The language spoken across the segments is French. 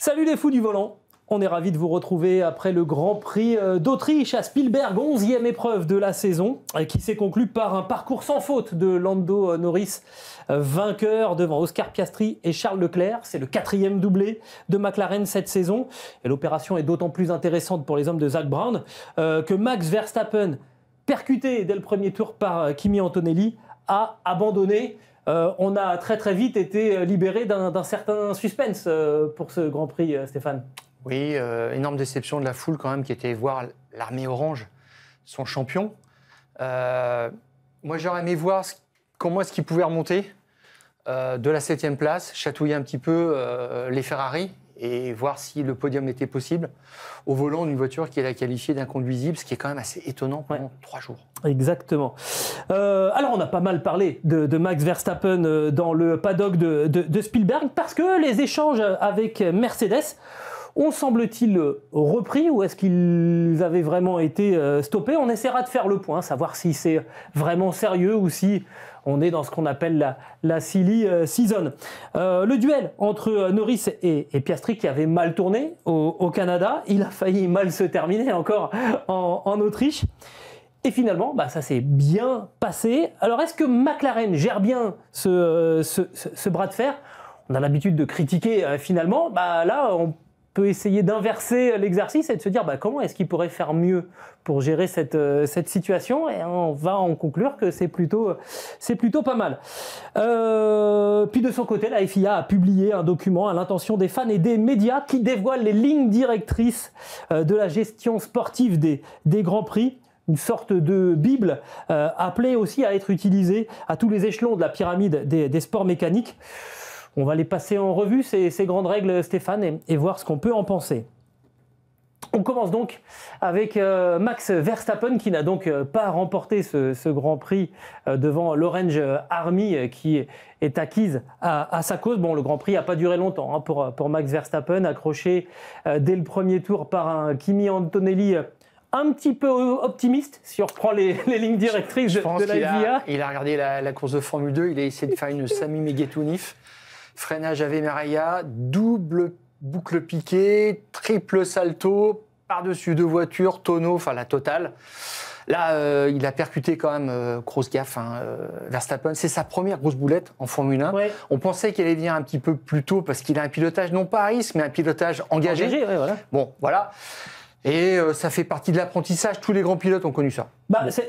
Salut les fous du volant. On est ravis de vous retrouver après le Grand Prix d'Autriche à Spielberg, 11e épreuve de la saison, qui s'est conclue par un parcours sans faute de Lando Norris, vainqueur devant Oscar Piastri et Charles Leclerc. C'est le 4e doublé de McLaren cette saison. Et l'opération est d'autant plus intéressante pour les hommes de Zak Brown que Max Verstappen, percuté dès le premier tour par Kimi Antonelli, a abandonné. On a très vite été libéré d'un certain suspense pour ce Grand Prix, Stéphane. Oui, énorme déception de la foule quand même qui était voir l'armée orange, son champion. Moi j'aurais aimé voir comment est-ce qu'il pouvait remonter de la 7e place, chatouiller un petit peu les Ferrari et voir si le podium était possible au volant d'une voiture qui est qualifiée d'inconduisible, ce qui est quand même assez étonnant pendant 3 jours. Exactement. Alors on a pas mal parlé de Max Verstappen dans le paddock de Spielberg parce que les échanges avec Mercedes ont, semble-t-il, repris ou est-ce qu'ils avaient vraiment été stoppés? On essaiera de faire le point, savoir si c'est vraiment sérieux ou si on est dans ce qu'on appelle la silly season. Le duel entre Norris et Piastri qui avait mal tourné au Canada, il a failli mal se terminer encore en Autriche. Et finalement, ça s'est bien passé. Alors, est-ce que McLaren gère bien ce bras de fer? On a l'habitude de critiquer finalement. Là, on peut essayer d'inverser l'exercice et de se dire comment est-ce qu'il pourrait faire mieux pour gérer cette situation, et on va en conclure que c'est plutôt pas mal. Puis de son côté, la FIA a publié un document à l'intention des fans et des médias qui dévoile les lignes directrices de la gestion sportive des Grands Prix. Une sorte de bible appelée aussi à être utilisée à tous les échelons de la pyramide des sports mécaniques. On va les passer en revue, ces grandes règles, Stéphane, et voir ce qu'on peut en penser. On commence donc avec Max Verstappen qui n'a donc pas remporté ce Grand Prix devant l'Orange Army qui est acquise à sa cause. Bon, le Grand Prix n'a pas duré longtemps pour Max Verstappen, accroché dès le premier tour par un Kimi Antonelli un petit peu optimiste, si on reprend les lignes directrices de la FIA. Il a regardé la course de Formule 2, il a essayé de faire une Sami Meguetounif. Freinage Ave Maria, double boucle piquée, triple salto, par-dessus 2 voitures, tonneau, enfin la totale. Là, il a percuté quand même, grosse gaffe, Verstappen. C'est sa première grosse boulette en Formule 1. Ouais. On pensait qu'il allait venir un petit peu plus tôt parce qu'il a un pilotage, non pas à risque, mais un pilotage engagé. Ouais, voilà. Bon, voilà. Et ça fait partie de l'apprentissage, tous les grands pilotes ont connu ça.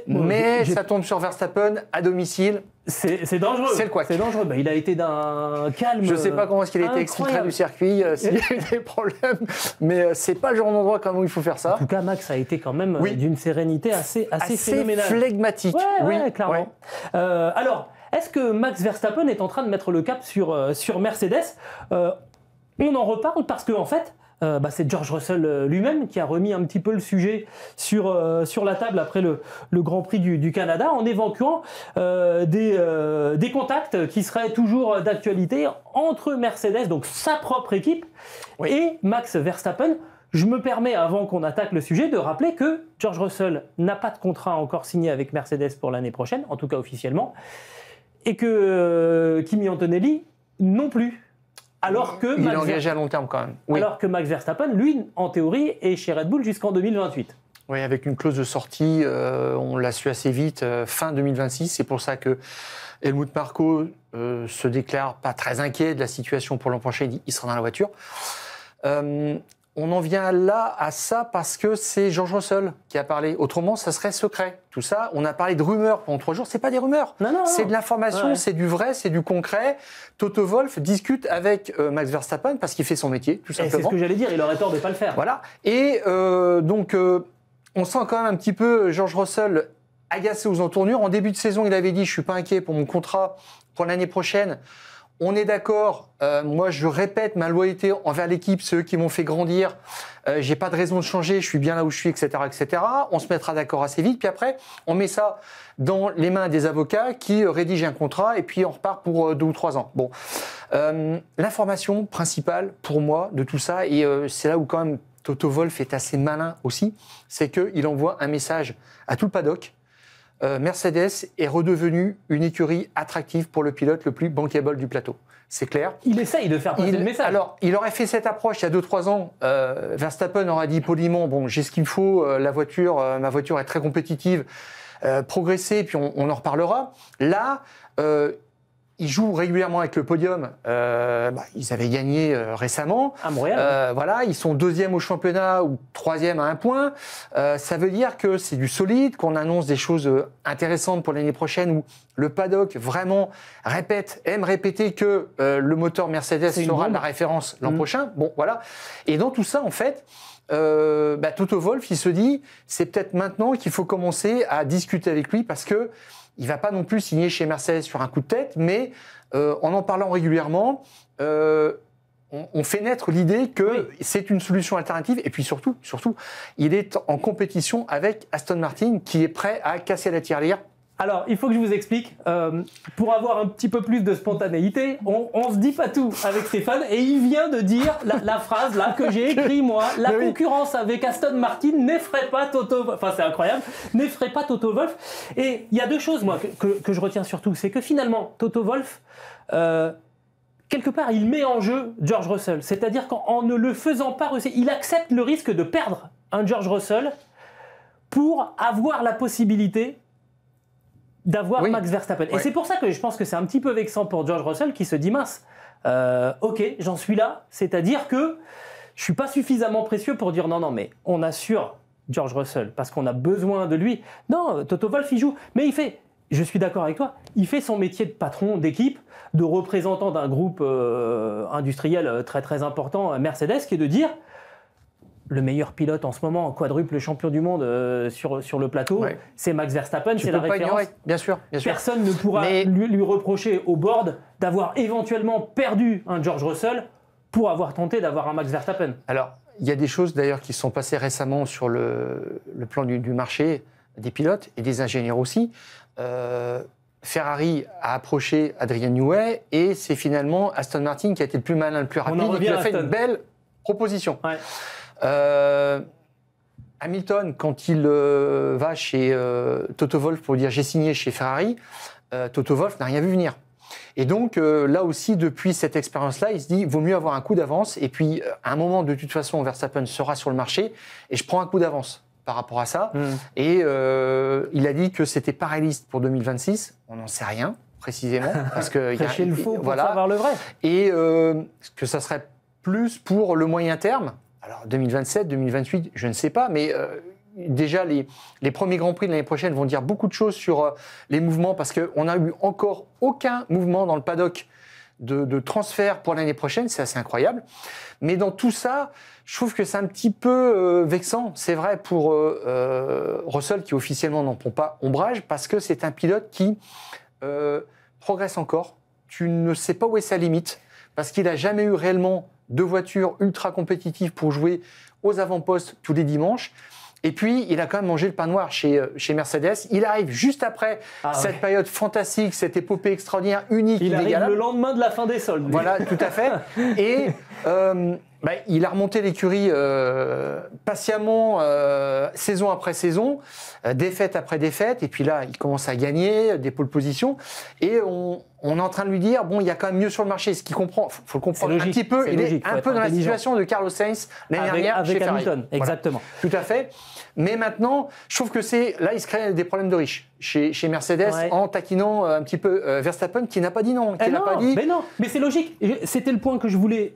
Mais ça tombe sur Verstappen à domicile. C'est dangereux. C'est le couac. C'est dangereux. Il a été d'un calme. Je ne sais pas comment est-ce qu'il a été exfiltré du circuit, s'il y a eu des problèmes, mais c'est pas le genre d'endroit comment il faut faire ça. En tout cas, Max a été quand même d'une sérénité assez phénoménale. Flegmatique. Oui, clairement. Ouais. Alors, est-ce que Max Verstappen est en train de mettre le cap sur Mercedes? On en reparle parce que en fait, c'est George Russell lui-même qui a remis un petit peu le sujet sur la table après le Grand Prix du Canada en évoquant des contacts qui seraient toujours d'actualité entre Mercedes, donc sa propre équipe, et Max Verstappen. Je me permets, avant qu'on attaque le sujet, de rappeler que George Russell n'a pas de contrat encore signé avec Mercedes pour l'année prochaine, en tout cas officiellement, et que Kimi Antonelli non plus. Alors que il est engagé à long terme quand même. Oui. Alors que Max Verstappen, lui, en théorie, est chez Red Bull jusqu'en 2028. Oui, avec une clause de sortie, on l'a su assez vite, fin 2026. C'est pour ça que Helmut Marko se déclare pas très inquiet de la situation pour l'an prochain. Il dit qu'il sera dans la voiture. On en vient là à ça parce que c'est George Russell qui a parlé. Autrement, ça serait secret. Tout ça, on a parlé de rumeurs pendant 3 jours. C'est pas des rumeurs. Non. C'est de l'information, c'est du vrai, c'est du concret. Toto Wolff discute avec Max Verstappen parce qu'il fait son métier, tout simplement. C'est ce que j'allais dire. Il aurait tort de pas le faire. Voilà. Et donc, on sent quand même un petit peu George Russell agacé aux entournures. En début de saison, il avait dit « Je suis pas inquiet pour mon contrat pour l'année prochaine ». On est d'accord, moi je répète ma loyauté envers l'équipe, c'est eux qui m'ont fait grandir, j'ai pas de raison de changer, je suis bien là où je suis, etc. etc. On se mettra d'accord assez vite, puis après on met ça dans les mains des avocats qui rédigent un contrat et puis on repart pour 2 ou 3 ans. Bon, l'information principale pour moi de tout ça, et c'est là où quand même Toto Wolff est assez malin aussi, c'est qu'il envoie un message à tout le paddock. Mercedes est redevenue une écurie attractive pour le pilote le plus bankable du plateau. c'est clair. Il essaye de faire passer le message. Alors, il aurait fait cette approche il y a 2-3 ans. Verstappen aurait dit poliment, bon, j'ai ce qu'il me faut, ma voiture est très compétitive, progresser, puis on en reparlera. Là, ils jouent régulièrement avec le podium. Ils avaient gagné récemment. À Montréal. Voilà, ils sont 2e au championnat ou 3e à 1 point. Ça veut dire que c'est du solide, qu'on annonce des choses intéressantes pour l'année prochaine où le paddock vraiment aime répéter que le moteur Mercedes sera la référence l'an prochain. Bon, voilà. Et dans tout ça, en fait, Toto Wolff, il se dit, c'est peut-être maintenant qu'il faut commencer à discuter avec lui parce que il va pas non plus signer chez Mercedes sur un coup de tête, mais en parlant régulièrement, on fait naître l'idée que c'est une solution alternative. Et puis surtout, il est en compétition avec Aston Martin, qui est prêt à casser la tirelire. Alors, il faut que je vous explique. Pour avoir un petit peu plus de spontanéité, on se dit pas tout avec Stéphane et il vient de dire la phrase là que j'ai écrit moi. La concurrence avec Aston Martin n'effraie pas Toto Wolff. Enfin, c'est incroyable. N'effraie pas Toto Wolff. Et il y a deux choses moi que je retiens surtout, c'est que finalement Toto Wolff, quelque part, il met en jeu George Russell. C'est-à-dire qu'en ne le faisant pas, il accepte le risque de perdre un George Russell pour avoir la possibilité d'avoir Max Verstappen. Et c'est pour ça que je pense que c'est un petit peu vexant pour George Russell qui se dit mince, ok, j'en suis là, c'est-à-dire que je suis pas suffisamment précieux pour dire non, mais on assure George Russell parce qu'on a besoin de lui. Non, Toto Wolff il joue, mais il fait, je suis d'accord avec toi, il fait son métier de patron d'équipe, de représentant d'un groupe industriel très très important, Mercedes, qui est de dire le meilleur pilote en ce moment, quadruple champion du monde sur le plateau, c'est Max Verstappen, c'est la référence. Bien sûr. Personne ne pourra lui reprocher au board d'avoir éventuellement perdu un George Russell pour avoir tenté d'avoir un Max Verstappen. Alors, il y a des choses d'ailleurs qui sont passées récemment sur le plan du marché des pilotes et des ingénieurs aussi. Ferrari a approché Adrian Newey et c'est finalement Aston Martin qui a été le plus malin, le plus rapide et qui a fait une belle proposition. Ouais. Hamilton, quand il va chez Toto Wolff pour dire j'ai signé chez Ferrari, Toto Wolff n'a rien vu venir. Et donc là aussi, depuis cette expérience-là, il se dit vaut mieux avoir un coup d'avance. Et puis à un moment, de toute façon, Verstappen sera sur le marché et je prends un coup d'avance par rapport à ça. Et il a dit que c'était pas réaliste pour 2026. On n'en sait rien précisément parce que prêcher le faux pour savoir le vrai. Et que ça serait plus pour le moyen terme. Alors 2027, 2028, je ne sais pas, mais déjà les premiers Grands Prix de l'année prochaine vont dire beaucoup de choses sur les mouvements parce qu'on n'a eu encore aucun mouvement dans le paddock de transfert pour l'année prochaine, c'est assez incroyable. Mais dans tout ça, je trouve que c'est un petit peu vexant, c'est vrai pour Russell qui officiellement n'en prend pas ombrage parce que c'est un pilote qui progresse encore. Tu ne sais pas où est sa limite parce qu'il n'a jamais eu réellement de voitures ultra compétitives pour jouer aux avant-postes tous les dimanches. Et puis, il a quand même mangé le pain noir chez Mercedes. Il arrive juste après cette période fantastique, cette épopée extraordinaire, unique, il inégalable. arrive le lendemain de la fin des soldes. Voilà, tout à fait. Et il a remonté l'écurie patiemment, saison après saison, défaite après défaite. Et puis là, il commence à gagner des pôles positions. Et on est en train de lui dire, bon, il y a quand même mieux sur le marché. Ce qu'il comprend, faut le comprendre un petit peu. Il est un peu dans la situation de Carlos Sainz l'année dernière avec chez Hamilton. Ferrari. Exactement. Voilà. Tout à fait. Mais maintenant, je trouve que là, il se crée des problèmes de riches chez Mercedes en taquinant un petit peu Verstappen qui n'a pas dit non. Mais c'est logique. C'était le point que je voulais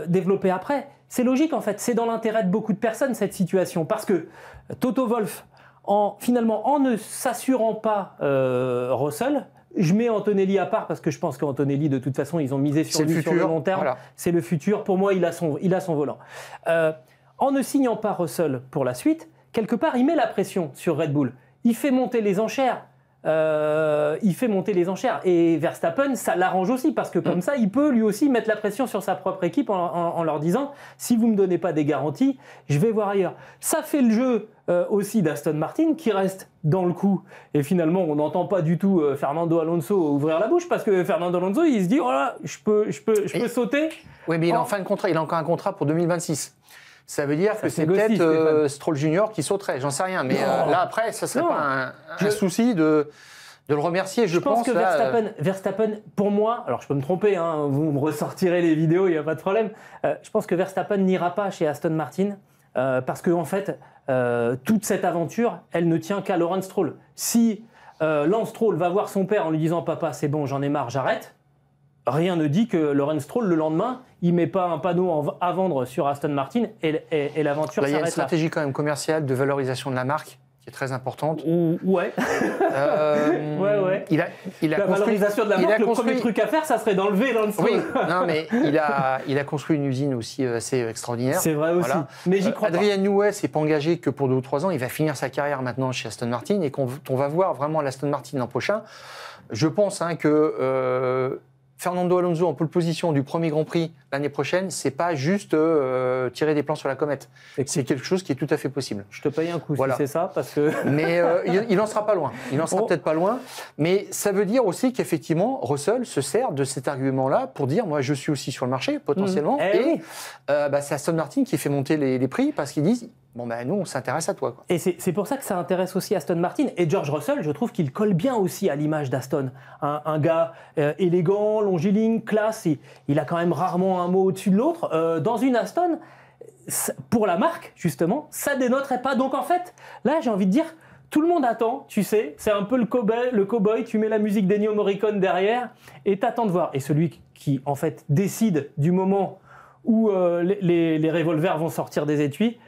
développer après. C'est logique en fait. C'est dans l'intérêt de beaucoup de personnes cette situation parce que Toto Wolff, finalement, en ne s'assurant pas Russell. Je mets Antonelli à part parce que je pense qu'Antonelli, de toute façon, ils ont misé sur lui sur le long terme. Voilà. C'est le futur. Pour moi, il a son volant. En ne signant pas Russell pour la suite, quelque part, il met la pression sur Red Bull. Il fait monter les enchères. Et Verstappen, ça l'arrange aussi parce que comme ça, il peut lui aussi mettre la pression sur sa propre équipe en leur disant si vous me donnez pas des garanties, je vais voir ailleurs. Ça fait le jeu aussi d'Aston Martin qui reste dans le coup et finalement on n'entend pas du tout Fernando Alonso ouvrir la bouche parce que Fernando Alonso il se dit oh là je peux sauter. Oui, mais il est en fin de contrat, il a encore un contrat pour 2026. Ça veut dire que c'est peut-être Stroll Junior qui sauterait, j'en sais rien. Mais là, après, ça ne serait pas un souci de de le remercier, je pense pense. que là, Verstappen, pour moi, alors je peux me tromper, hein, vous me ressortirez les vidéos, il n'y a pas de problème. Je pense que Verstappen n'ira pas chez Aston Martin parce que en fait, toute cette aventure, elle ne tient qu'à Lawrence Stroll. Si Lance Stroll va voir son père en lui disant « Papa, c'est bon, j'en ai marre, j'arrête », rien ne dit que Lawrence Stroll, le lendemain, il met pas un panneau à vendre sur Aston Martin et l'aventure s'arrête là. Il y a une stratégie quand même commerciale de valorisation de la marque qui est très importante. Ouais. Ouais. Il a la construit, valorisation de la marque, le premier truc à faire, ça serait d'enlever Lance Stroll. Oui, non, mais il a construit une usine aussi assez extraordinaire. C'est vrai aussi, mais j'y crois Adrian Newey s'est pas engagé que pour 2 ou 3 ans. Il va finir sa carrière maintenant chez Aston Martin et qu'on va voir vraiment l'Aston Martin l'an prochain. Je pense que Fernando Alonso en pole position du premier Grand Prix l'année prochaine, c'est pas juste tirer des plans sur la comète. C'est quelque chose qui est tout à fait possible. Je te paye un coup si c'est ça, parce que... Mais il n'en sera pas loin. Il n'en sera peut-être pas loin. Mais ça veut dire aussi qu'effectivement, Russell se sert de cet argument-là pour dire, moi, je suis aussi sur le marché, potentiellement. C'est Aston Martin qui fait monter les prix parce qu'ils disent... Bon, nous, on s'intéresse à toi. Quoi. Et c'est pour ça que ça intéresse aussi Aston Martin. Et George Russell, je trouve qu'il colle bien aussi à l'image d'Aston. Un gars élégant, longiligne, classe. Il a quand même rarement un mot au-dessus de l'autre. Dans une Aston, pour la marque, justement, ça dénoterait pas. Donc, en fait, là, j'ai envie de dire, tout le monde attend, tu sais. C'est un peu le cow-boy. Tu mets la musique d'Ennio Morricone derrière et t'attends de voir. Et celui qui, en fait, décide du moment où les revolvers vont sortir des étuis,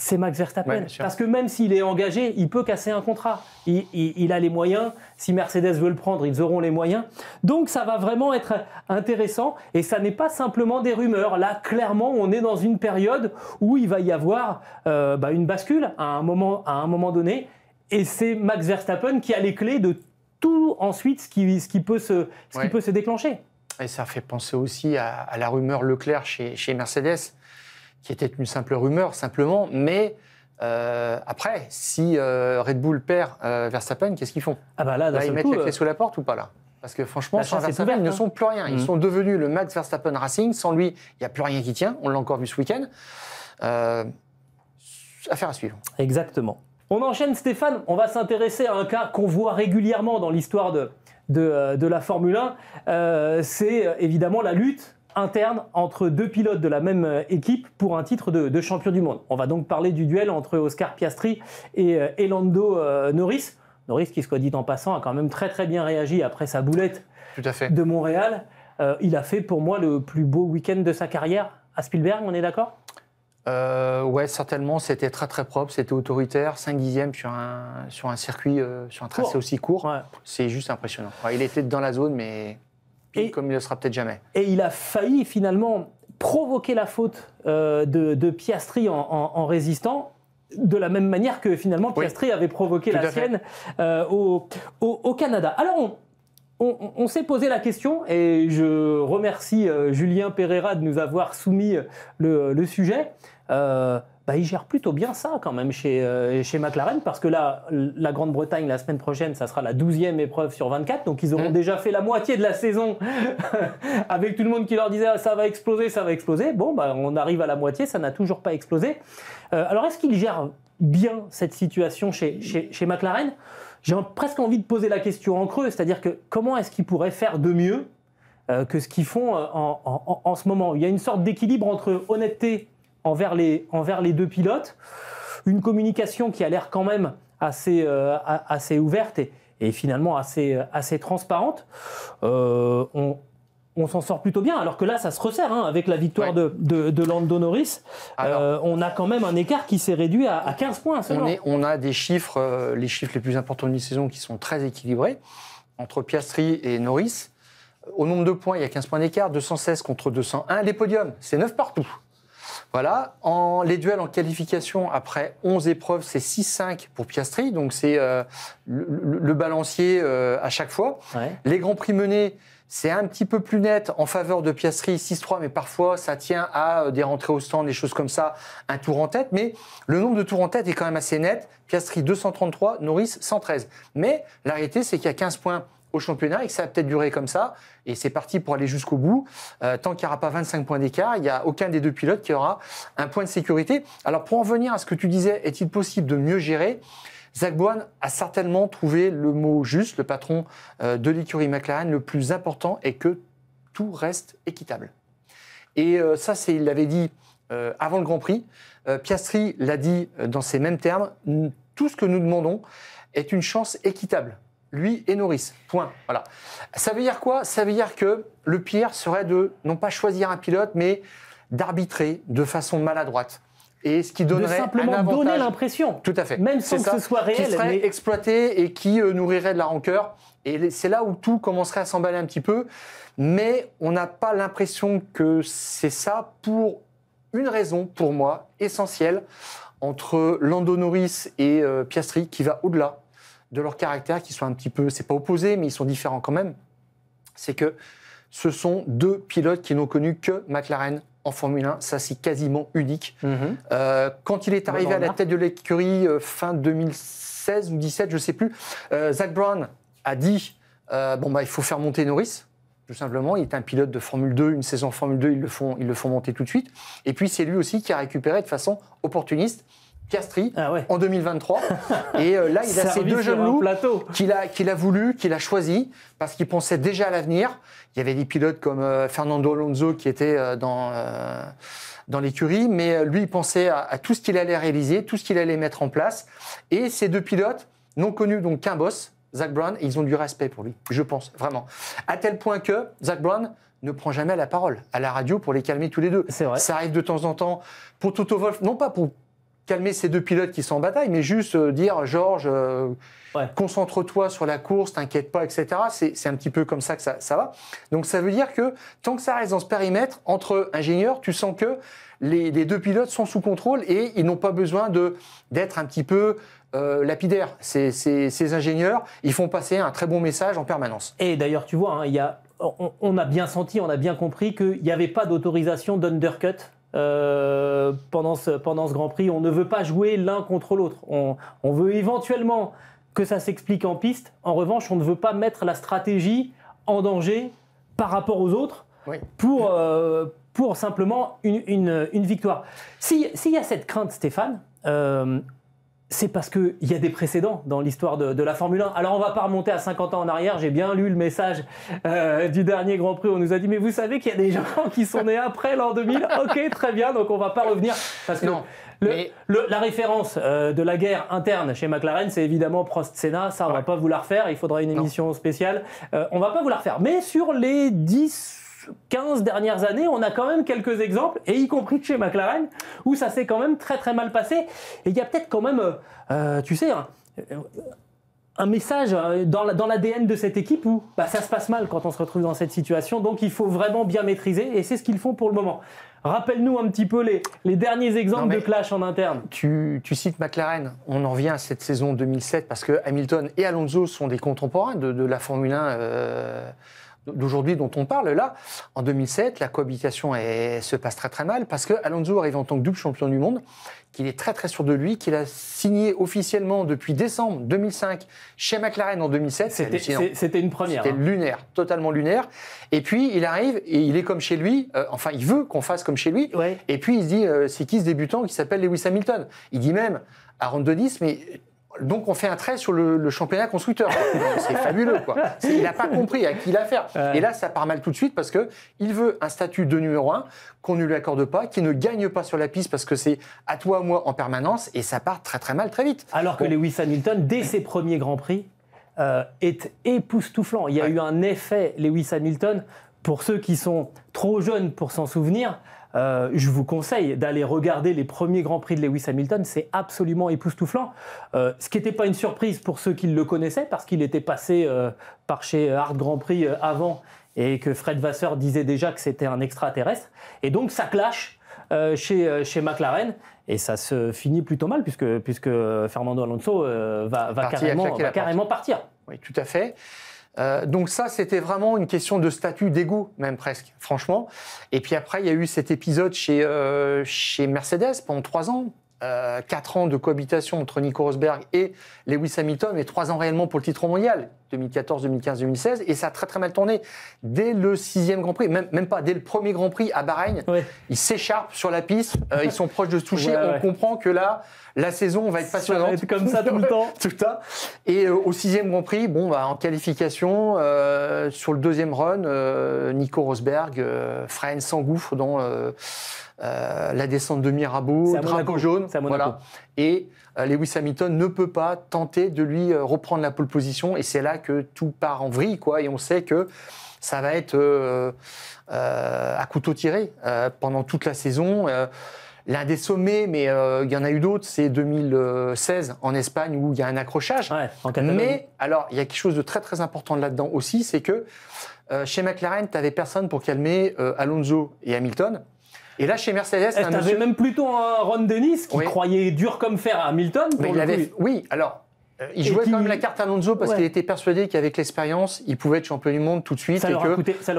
c'est Max Verstappen. Parce que même s'il est engagé, il peut casser un contrat. Il a les moyens. Si Mercedes veut le prendre, ils auront les moyens. Donc ça va vraiment être intéressant. Et ça n'est pas simplement des rumeurs. Là, clairement, on est dans une période où il va y avoir une bascule à un moment donné. Et c'est Max Verstappen qui a les clés de tout ensuite ce qui peut se déclencher. Et ça fait penser aussi à la rumeur Leclerc chez Mercedes, qui était une simple rumeur, simplement. Mais après, si Red Bull perd Verstappen, qu'est-ce qu'ils font ? Là, ils mettent la clé sous la porte ou pas, là ? Parce que franchement, sans Verstappen, ils ne sont plus rien. Ils sont devenus le Max Verstappen Racing. Sans lui, il n'y a plus rien qui tient. On l'a encore vu ce week-end. Affaire à suivre. Exactement. On enchaîne, Stéphane. On va s'intéresser à un cas qu'on voit régulièrement dans l'histoire de la Formule 1. C'est évidemment la lutte interne entre 2 pilotes de la même équipe pour un titre de champion du monde. On va donc parler du duel entre Oscar Piastri et Lando Norris. Norris, qui, soit dit en passant, a quand même très très bien réagi après sa boulette de Montréal. Il a fait pour moi le plus beau week-end de sa carrière à Spielberg, on est d'accord ? Ouais, certainement. C'était très très propre, c'était autoritaire. 5/10 sur un circuit, sur un tracé aussi court. Ouais. C'est juste impressionnant. Ouais, il était dans la zone, mais... comme il ne le sera peut-être jamais. Et il a failli finalement provoquer la faute de Piastri en résistant, de la même manière que finalement Piastri avait provoqué la sienne au Canada. Alors on s'est posé la question, et je remercie Julien Pereira de nous avoir soumis le sujet. Il gère plutôt bien ça quand même chez McLaren, parce que là, la Grande-Bretagne, la semaine prochaine, ça sera la 12e épreuve sur 24, donc ils auront déjà fait la moitié de la saison avec tout le monde qui leur disait ça va exploser. Bon, on arrive à la moitié, ça n'a toujours pas explosé. Alors est-ce qu'il gère bien cette situation chez McLaren ? J'ai presque envie de poser la question en creux, c'est-à-dire que comment est-ce qu'ils pourraient faire de mieux que ce qu'ils font en ce moment ? Il y a une sorte d'équilibre entre honnêteté envers les 2 pilotes, une communication qui a l'air quand même assez ouverte et finalement assez transparente. On s'en sort plutôt bien, alors que là, ça se resserre avec la victoire de Lando Norris. On a quand même un écart qui s'est réduit à 15 points seulement. On a des chiffres, les chiffres les plus importants de mi-saison qui sont très équilibrés, entre Piastri et Norris. Au nombre de points, il y a 15 points d'écart, 216 contre 201. Les podiums, c'est 9 partout. Voilà, les duels en qualification après 11 épreuves, c'est 6-5 pour Piastri, donc c'est le balancier à chaque fois. Ouais. Les grands prix menés, c'est un petit peu plus net en faveur de Piastri, 6-3, mais parfois ça tient à des rentrées au stand, des choses comme ça, un tour en tête, mais le nombre de tours en tête est quand même assez net. Piastri 233, Norris 113. Mais la réalité, c'est qu'il y a 15 points au championnat et que ça va peut-être durer comme ça. Et c'est parti pour aller jusqu'au bout. Tant qu'il n'y aura pas 25 points d'écart, il n'y a aucun des 2 pilotes qui aura un point de sécurité. Alors pour en venir à ce que tu disais, est-il possible de mieux gérer ? Zak Brown a certainement trouvé le mot juste, le patron de l'écurie McLaren. Le plus important est que tout reste équitable. Et ça, il l'avait dit avant le Grand Prix. Piastri l'a dit dans ces mêmes termes. Tout ce que nous demandons est une chance équitable. Lui et Norris. Point. Voilà. Ça veut dire quoi? Ça veut dire que le pire serait de non pas choisir un pilote, mais d'arbitrer de façon maladroite. Et ce qui donnerait simplement un avantage. Donner l'impression. Tout à fait. Même sans que ce soit réel. Qui serait exploité et qui nourrirait de la rancœur. Et c'est là où tout commencerait à s'emballer un petit peu. Mais on n'a pas l'impression que c'est ça pour une raison, pour moi, essentielle, entre Lando Norris et Piastri, qui va au-delà de leur caractère, qui sont un petit peu, c'est pas opposés, mais ils sont différents quand même. C'est que ce sont deux pilotes qui n'ont connu que McLaren en Formule 1. Ça, c'est quasiment unique. Quand il est arrivé à la tête de l'écurie fin 2016 ou 2017, je ne sais plus, Zak Brown a dit il faut faire monter Norris. Tout simplement, il est un pilote de Formule 2, une saison Formule 2, ils le font monter tout de suite. Et puis, c'est lui aussi qui a récupéré de façon opportuniste Piastri en 2023. Et là, il a ces deux jeunes loups qu'il a voulu, qu'il a choisi, parce qu'il pensait déjà à l'avenir. Il y avait des pilotes comme Fernando Alonso qui étaient dans l'écurie, mais lui, il pensait à tout ce qu'il allait réaliser, tout ce qu'il allait mettre en place. Et ces deux pilotes n'ont connu donc qu'un boss, Zak Brown, et ils ont du respect pour lui, je pense, vraiment. À tel point que Zak Brown ne prend jamais la parole à la radio pour les calmer tous les deux. C'est vrai. Ça arrive de temps en temps pour Toto Wolff, non pas pour calmer ces deux pilotes qui sont en bataille, mais juste dire, Georges, concentre-toi sur la course, t'inquiète pas, etc. C'est un petit peu comme ça que ça va. Donc ça veut dire que tant que ça reste dans ce périmètre, entre ingénieurs, tu sens que les deux pilotes sont sous contrôle et ils n'ont pas besoin d'être un petit peu lapidaires. Ces ingénieurs, ils font passer un très bon message en permanence. Et d'ailleurs, tu vois, on a bien senti, on a bien compris qu'il n'y avait pas d'autorisation d'undercut pendant ce Grand Prix. On ne veut pas jouer l'un contre l'autre. On veut éventuellement que ça s'explique en piste. En revanche, on ne veut pas mettre la stratégie en danger par rapport aux autres pour simplement une victoire. S'il y a cette crainte, Stéphane, c'est parce qu'il y a des précédents dans l'histoire de la Formule 1. Alors, on ne va pas remonter à 50 ans en arrière. J'ai bien lu le message du dernier Grand Prix. On nous a dit, mais vous savez qu'il y a des gens qui sont nés après l'an 2000. Ok, très bien, donc on ne va pas revenir. Parce que la référence de la guerre interne chez McLaren, c'est évidemment Prost-Senna. Ça, on ne va pas vous la refaire. Il faudra une émission spéciale. On ne va pas vous la refaire. Mais sur les 15 dernières années, on a quand même quelques exemples, et y compris chez McLaren, où ça s'est quand même très très mal passé. Et il y a peut-être quand même, un message dans l'ADN de cette équipe où ça se passe mal quand on se retrouve dans cette situation. Donc il faut vraiment bien maîtriser, et c'est ce qu'ils font pour le moment. Rappelle-nous un petit peu les derniers exemples de clash en interne. Tu cites McLaren, on en revient à cette saison 2007, parce que Hamilton et Alonso sont des contemporains de la Formule 1 d'aujourd'hui dont on parle là. En 2007, la cohabitation se passe très très mal parce que Alonso arrive en tant que double champion du monde, qu'il est très très sûr de lui, qu'il a signé officiellement depuis décembre 2005 chez McLaren en 2007. C'était une première. C'était lunaire, totalement lunaire. Et puis il arrive et il est comme chez lui, il veut qu'on fasse comme chez lui. Ouais. Et puis il se dit, c'est qui ce débutant qui s'appelle Lewis Hamilton? Il dit même à Ron Dennis, mais donc on fait un trait sur le championnat constructeur. C'est fabuleux, quoi. Il n'a pas compris à qui il a affaire. Et là, ça part mal tout de suite parce qu'il veut un statut de numéro 1 qu'on ne lui accorde pas, qui ne gagne pas sur la piste parce que c'est à toi, à moi en permanence, et ça part très très mal très vite. Alors que Lewis Hamilton, dès ses premiers Grands Prix, est époustouflant. Il y a eu un effet Lewis Hamilton. Pour ceux qui sont trop jeunes pour s'en souvenir, je vous conseille d'aller regarder les premiers Grands Prix de Lewis Hamilton, c'est absolument époustouflant. Ce qui n'était pas une surprise pour ceux qui le connaissaient, parce qu'il était passé par chez Hart Grand Prix avant, et que Fred Vasseur disait déjà que c'était un extraterrestre. Et donc ça clash chez McLaren, et ça se finit plutôt mal, puisque Fernando Alonso va carrément partir. Oui, tout à fait. Donc ça, c'était vraiment une question de statut, d'ego, même presque, franchement. Et puis après, il y a eu cet épisode chez Mercedes pendant 3 ans, 4 ans de cohabitation entre Nico Rosberg et Lewis Hamilton, mais 3 ans réellement pour le titre mondial, 2014, 2015, 2016, et ça a très très mal tourné. Dès le 6e Grand Prix, même pas, dès le premier Grand Prix à Bahreïn, ils s'écharpent sur la piste, ils sont proches de se toucher, on comprend que là, la saison va être passionnante. Ça va être comme ça tout le temps. Tout le temps. Et au 6e Grand Prix, en qualification, sur le 2e run, Nico Rosberg freine, s'engouffre dans la descente de Mirabeau, drapeau jaune. Voilà. Et Lewis Hamilton ne peut pas tenter de lui reprendre la pole position. Et c'est là que tout part en vrille, quoi. Et on sait que ça va être à couteau tiré pendant toute la saison. L'un des sommets, mais il y en a eu d'autres, c'est 2016 en Espagne où il y a un accrochage. Mais alors, il y a quelque chose de très très important là-dedans aussi, c'est que chez McLaren, tu n'avais personne pour calmer Alonso et Hamilton. Et là, chez Mercedes, tu avais même plutôt un Ron Dennis qui croyait dur comme fer à Hamilton. Mais oui, alors. Il jouait quand même la carte Alonso parce qu'il était persuadé qu'avec l'expérience, il pouvait être champion du monde tout de suite. Ça leur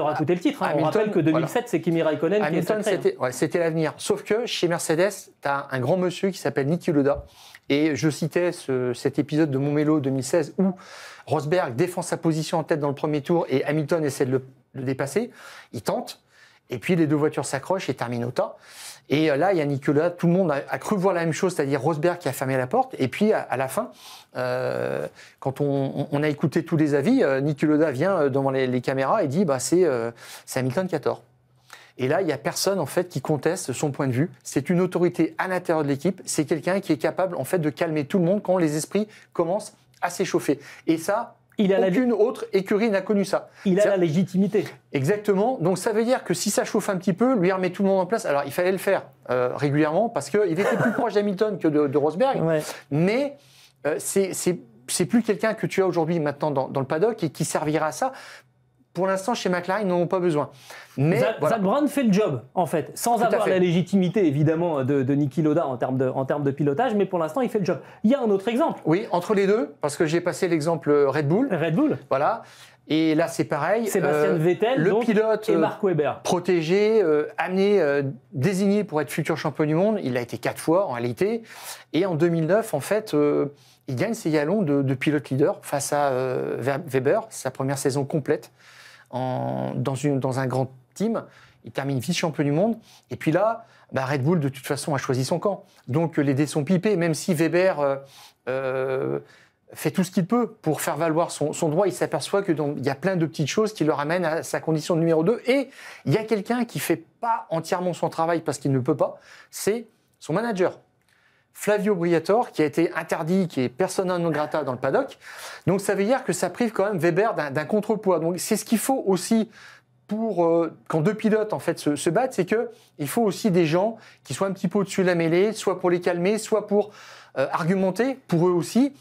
a coûté le titre. On rappelle que 2007, c'est Kimi Raikkonen qui est sacré. C'était l'avenir. Sauf que chez Mercedes, tu as un grand monsieur qui s'appelle Niki Lauda. Et je citais cet épisode de Montmelo 2016 où Rosberg défend sa position en tête dans le premier tour et Hamilton essaie de le dépasser. Il tente. Et puis les deux voitures s'accrochent et terminent au tas. Et là, il y a Nicolas, tout le monde a cru voir la même chose, c'est-à-dire Rosberg qui a fermé la porte. Et puis, à la fin, quand on a écouté tous les avis, Nicolas vient devant les caméras et dit c'est Hamilton qui a tort. Et là, il n'y a personne en fait qui conteste son point de vue. C'est une autorité à l'intérieur de l'équipe. C'est quelqu'un qui est capable en fait de calmer tout le monde quand les esprits commencent à s'échauffer. Et ça, aucune autre écurie n'a connu ça. Il a la légitimité. Exactement. Donc ça veut dire que si ça chauffe un petit peu, lui remet tout le monde en place. Alors il fallait le faire régulièrement parce qu'il était plus proche d'Hamilton que de Rosberg. Mais c'est plus quelqu'un que tu as aujourd'hui maintenant dans le paddock et qui servira à ça. Pour l'instant, chez McLaren, ils n'en ont pas besoin. Mais Zak Brown fait le job, en fait, sans avoir la légitimité, évidemment, de Niki Lauda en termes de pilotage, mais pour l'instant, il fait le job. Il y a un autre exemple. Oui, entre les deux, parce que j'ai passé l'exemple Red Bull. Voilà. Et là, c'est pareil. Sébastien Vettel, le pilote et Mark Webber. Protégé, amené, désigné pour être futur champion du monde. Il a été 4 fois, en réalité. Et en 2009, en fait, il gagne ses galons de pilote leader face à Weber, sa première saison complète. Dans un grand team, il termine vice-champion du monde. Et puis là, Red Bull, de toute façon, a choisi son camp. Donc les dés sont pipés, même si Weber fait tout ce qu'il peut pour faire valoir son droit, il s'aperçoit qu'il y a plein de petites choses qui le ramènent à sa condition de numéro 2. Et il y a quelqu'un qui ne fait pas entièrement son travail parce qu'il ne peut pas, c'est son manager. Flavio Briatore, qui a été interdit, qui est persona non grata dans le paddock. Donc ça veut dire que ça prive quand même Weber d'un contrepoids. Donc c'est ce qu'il faut aussi pour quand deux pilotes en fait se battent, c'est que il faut aussi des gens qui soient un petit peu au-dessus de la mêlée, soit pour les calmer, soit pour argumenter pour eux aussi.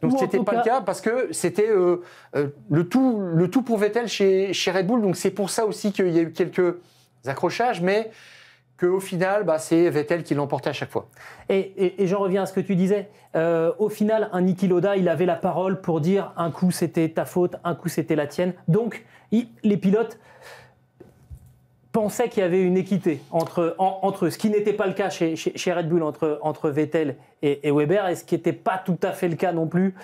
Donc c'était pas le cas parce que c'était le tout pour Vettel chez Red Bull. Donc c'est pour ça aussi qu'il y a eu quelques accrochages, mais qu'au final, c'est Vettel qui l'emportait à chaque fois. Et j'en reviens à ce que tu disais. Au final, un Niki Lauda, il avait la parole pour dire un coup c'était ta faute, un coup c'était la tienne. Donc, les pilotes pensaient qu'il y avait une équité entre eux, ce qui n'était pas le cas chez Red Bull entre Vettel et Webber, et ce qui n'était pas tout à fait le cas non plus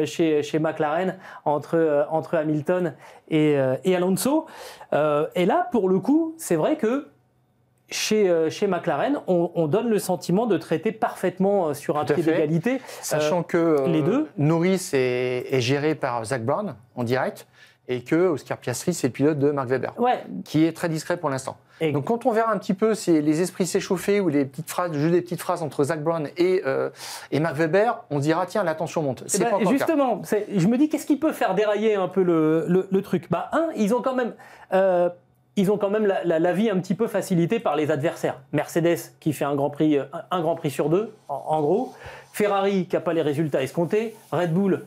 chez McLaren entre Hamilton et Alonso. Et là, pour le coup, c'est vrai que chez McLaren, on donne le sentiment de traiter parfaitement sur un pied d'égalité. Sachant que les deux. Norris est géré par Zak Brown en direct et que Oscar Piastri, c'est le pilote de Mark Webber, qui est très discret pour l'instant. Donc quand on verra un petit peu les esprits s'échauffer ou les petites phrases, le jeu des petites phrases entre Zak Brown et Mark Webber, on se dira tiens, la tension monte. C'est pas encore justement, je me dis qu'est-ce qui peut faire dérailler un peu le truc. Ils ont quand même la vie un petit peu facilitée par les adversaires. Mercedes qui fait un grand prix sur 2, en gros. Ferrari qui n'a pas les résultats escomptés. Red Bull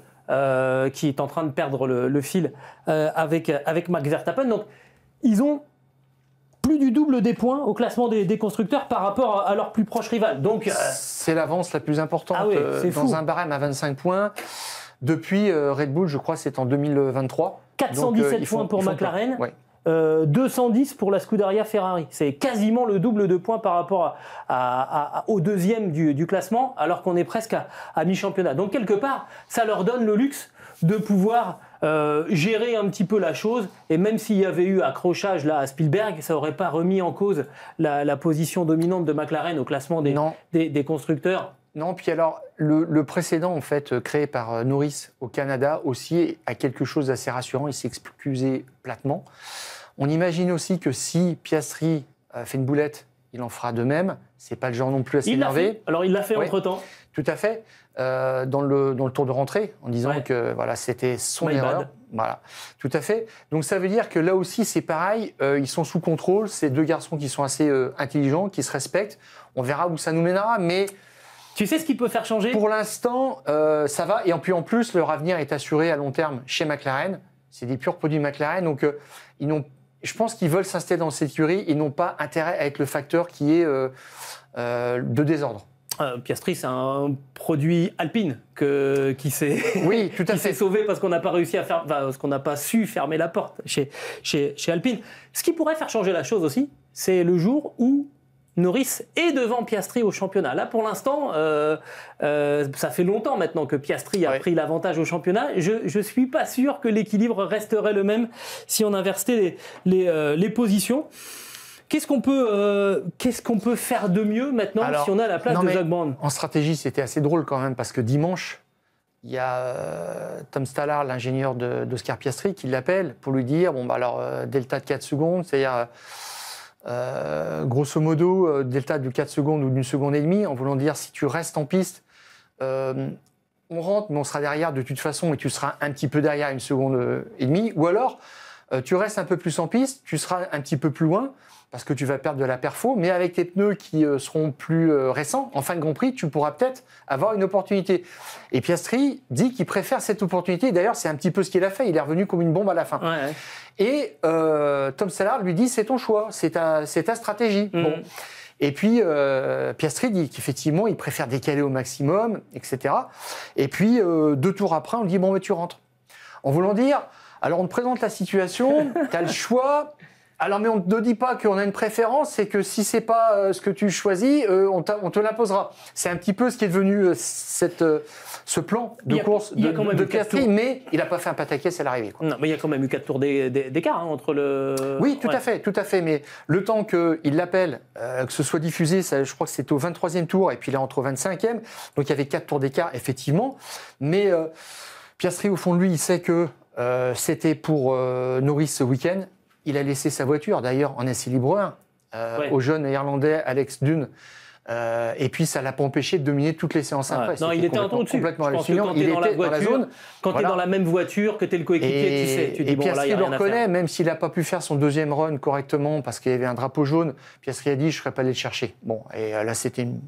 qui est en train de perdre le fil avec Max Verstappen. Donc, ils ont plus du double des points au classement des constructeurs par rapport à leur plus proche rival. Donc, c'est l'avance la plus importante dans un barème à 25 points. Depuis Red Bull, je crois, c'est en 2023. 417 points pour McLaren. 210 pour la Scuderia Ferrari. C'est quasiment le double de points par rapport au deuxième du classement, alors qu'on est presque à mi-championnat. Donc quelque part, ça leur donne le luxe de pouvoir gérer un petit peu la chose, et même s'il y avait eu accrochage là à Spielberg, ça n'aurait pas remis en cause la position dominante de McLaren au classement des constructeurs. Non, puis alors, le précédent, en fait, créé par Norris au Canada aussi, a quelque chose d'assez rassurant. Il s'est excusé platement. On imagine aussi que si Piastri fait une boulette, il en fera de même. C'est pas le genre non plus à s'énerver. Alors, il l'a fait entre-temps. Tout à fait. Dans le tour de rentrée, en disant que voilà, c'était son erreur. Voilà, tout à fait. Donc ça veut dire que là aussi, c'est pareil. Ils sont sous contrôle. C'est deux garçons qui sont assez intelligents, qui se respectent. On verra où ça nous mènera, mais... Tu sais ce qui peut faire changer ? Pour l'instant, ça va. Et puis en plus, leur avenir est assuré à long terme chez McLaren. C'est des purs produits McLaren. Donc, je pense qu'ils veulent s'installer dans cette écurie. Ils n'ont pas intérêt à être le facteur qui est de désordre. Piastri, c'est un produit Alpine qui s'est sauvé parce qu'on n'a pas réussi à faire, parce qu'on n'a pas su fermer la porte chez Alpine. Ce qui pourrait faire changer la chose aussi, c'est le jour où Norris est devant Piastri au championnat. Là, pour l'instant, ça fait longtemps maintenant que Piastri a pris l'avantage au championnat. Je suis pas sûr que l'équilibre resterait le même si on inversait les positions. Qu'est-ce qu'on peut faire de mieux maintenant si on a la place de Zak Brown ? En stratégie, c'était assez drôle quand même parce que dimanche, il y a Tom Stallard, l'ingénieur d'Oscar Piastri, qui l'appelle pour lui dire delta de 4 secondes, c'est-à-dire grosso modo, delta de 4 secondes ou d'une seconde et demie, en voulant dire si tu restes en piste, on rentre, mais on sera derrière de toute façon et tu seras un petit peu derrière une seconde et demie, ou alors tu restes un peu plus en piste, tu seras un petit peu plus loin parce que tu vas perdre de la perfo, mais avec tes pneus qui seront plus récents, en fin de Grand Prix, tu pourras peut-être avoir une opportunité. Et Piastri dit qu'il préfère cette opportunité. D'ailleurs, c'est un petit peu ce qu'il a fait. Il est revenu comme une bombe à la fin. Ouais. Et Tom Stallard lui dit, c'est ton choix, c'est ta stratégie. Bon. Et puis, Piastri dit qu'effectivement, il préfère décaler au maximum, etc. Et puis, 2 tours après, on lui dit, bon, mais tu rentres. En voulant dire, alors on te présente la situation, tu as le choix... Alors, mais on ne te dit pas qu'on a une préférence, c'est que si c'est pas ce que tu choisis, on te l'imposera. C'est un petit peu ce qui est devenu ce plan de course de Piastri, mais il n'a pas fait un pataquès à l'arrivée. Non, mais il y a quand même eu 4 tours d'écart entre le... Oui, tout à fait. Mais le temps qu'il l'appelle, que ce soit diffusé, ça, je crois que c'était au 23e tour, et puis là, entre au 25e, donc il y avait 4 tours d'écart, effectivement. Mais Piastri, au fond de lui, il sait que c'était pour Norris ce week-end. Il a laissé sa voiture, d'ailleurs, en essai libre 1, au jeune Irlandais Alex Dunn. Et puis, ça ne l'a pas empêché de dominer toutes les séances après. Non, il était un ton dessus. Complètement hallucinant. Il était dans la zone. Quand tu es dans la même voiture, que tu es le coéquipier, tu sais. Tu dis, Piastri le reconnaît, même s'il n'a pas pu faire son deuxième run correctement parce qu'il y avait un drapeau jaune. Piastri a dit, je ne serais pas allé le chercher. Bon, et là, c'était une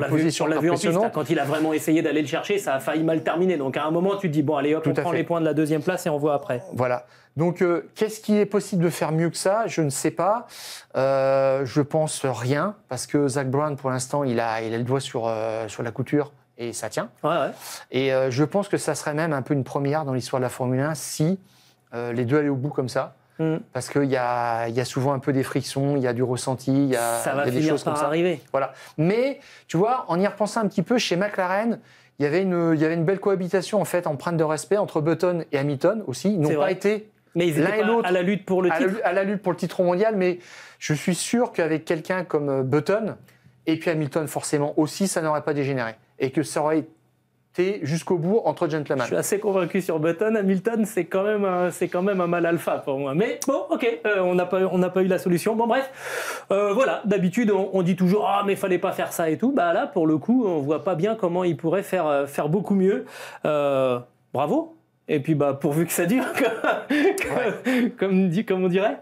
position on l'a vu en piste. Quand il a vraiment essayé d'aller le chercher, ça a failli mal terminer. Donc, à un moment, tu te dis, bon, allez, hop, on prend les points de la deuxième place et on voit après. Voilà. Donc, qu'est-ce qui est possible de faire mieux que ça ? Je ne sais pas. Je pense rien, parce que Zak Brown, pour l'instant, il a le doigt sur la couture et ça tient. Ouais. Et je pense que ça serait même un peu une première dans l'histoire de la Formule 1 si les deux allaient au bout comme ça. Parce qu'il y a souvent un peu des frictions, il y a du ressenti, il y a des choses comme ça. Arriver. Voilà. Mais, tu vois, en y repensant un petit peu, chez McLaren, il y avait une belle cohabitation, en fait, empreinte de respect entre Button et Hamilton aussi. Ils n'ont pas été... Mais ils étaient pas à la lutte pour le titre. À la lutte pour le titre mondial, mais je suis sûr qu'avec quelqu'un comme Button, et puis Hamilton forcément aussi, ça n'aurait pas dégénéré. Et que ça aurait été jusqu'au bout entre gentlemen. Je suis assez convaincu sur Button. Hamilton, c'est quand même un mal alpha pour moi. Mais bon, ok, on n'a pas eu la solution. Bon, bref, voilà. D'habitude, on dit toujours, mais il fallait pas faire ça et tout. Bah là, pour le coup, on voit pas bien comment il pourrait faire beaucoup mieux. Bravo. Et puis, pourvu que ça dure, comme on dirait.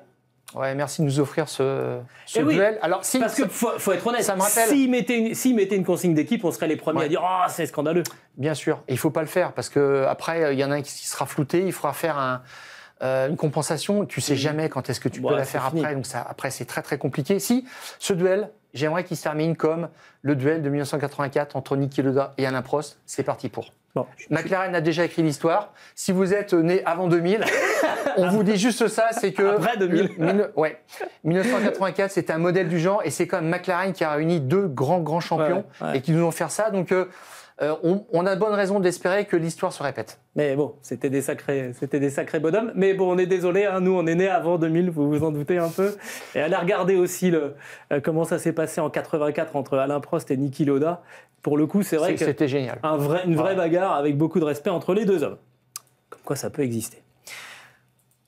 Ouais, merci de nous offrir ce duel. Alors, parce qu'il faut être honnête, ça me rappelle... s'ils mettaient une consigne d'équipe, on serait les premiers à dire « c'est scandaleux ». Bien sûr, et il ne faut pas le faire, parce qu'après, il y en a un qui sera flouté, il faudra faire une compensation. Tu ne sais jamais quand est-ce que tu peux la faire après, donc après, c'est très très compliqué. Si, ce duel, j'aimerais qu'il se termine comme le duel de 1984 entre Niki Lauda et Alain Prost. C'est parti pour. Bon. McLaren a déjà écrit l'histoire. Si vous êtes né avant 2000, on vous dit juste ça, c'est que... Après 2000. 1984, c'était un modèle du genre et c'est quand même McLaren qui a réuni deux grands champions et qui nous ont fait ça. Donc, on a bonne raison d'espérer que l'histoire se répète. Mais bon, c'était des sacrés bonhommes. Mais bon, on est désolé, hein, nous on est nés avant 2000, vous vous en doutez un peu. Et allez regarder aussi comment ça s'est passé en 84 entre Alain Prost et Niki Lauda. Pour le coup, c'est vrai que c'était génial. Une vraie bagarre avec beaucoup de respect entre les deux hommes. Comme quoi ça peut exister.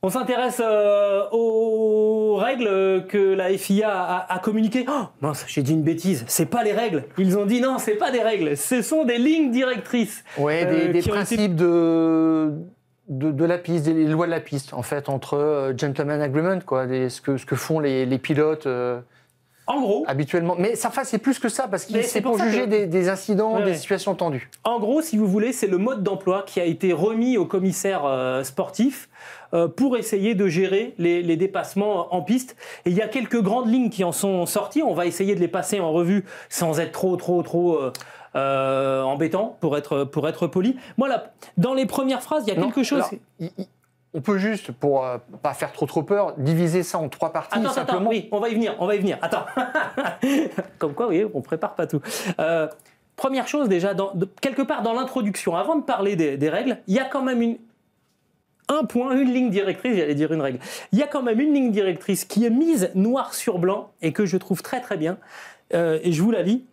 On s'intéresse aux règles que la FIA a communiquées. Oh, mince, j'ai dit une bêtise. C'est pas les règles. Ils ont dit non, c'est pas des règles. Ce sont des lignes directrices. Oui, des principes de la piste, des lois de la piste, en fait, entre gentleman agreement, quoi, ce que font les pilotes. En gros, habituellement. Mais ça, c'est plus que ça, parce que c'est pour juger des incidents, des situations tendues. En gros, si vous voulez, c'est le mode d'emploi qui a été remis au commissaire sportif pour essayer de gérer les dépassements en piste. Et il y a quelques grandes lignes qui en sont sorties. On va essayer de les passer en revue sans être trop embêtant, pour être poli. Moi, là, dans les premières phrases, il y a quelque chose... Alors, on peut juste, pour pas faire trop peur, diviser ça en 3 parties. Attends, oui, on va y venir. Attends. Comme quoi, oui, on prépare pas tout. Première chose, déjà, quelque part dans l'introduction, avant de parler des règles, il y a quand même un point, une ligne directrice, j'allais dire une règle. Il y a quand même une ligne directrice qui est mise noir sur blanc et que je trouve très bien. Et je vous la lis.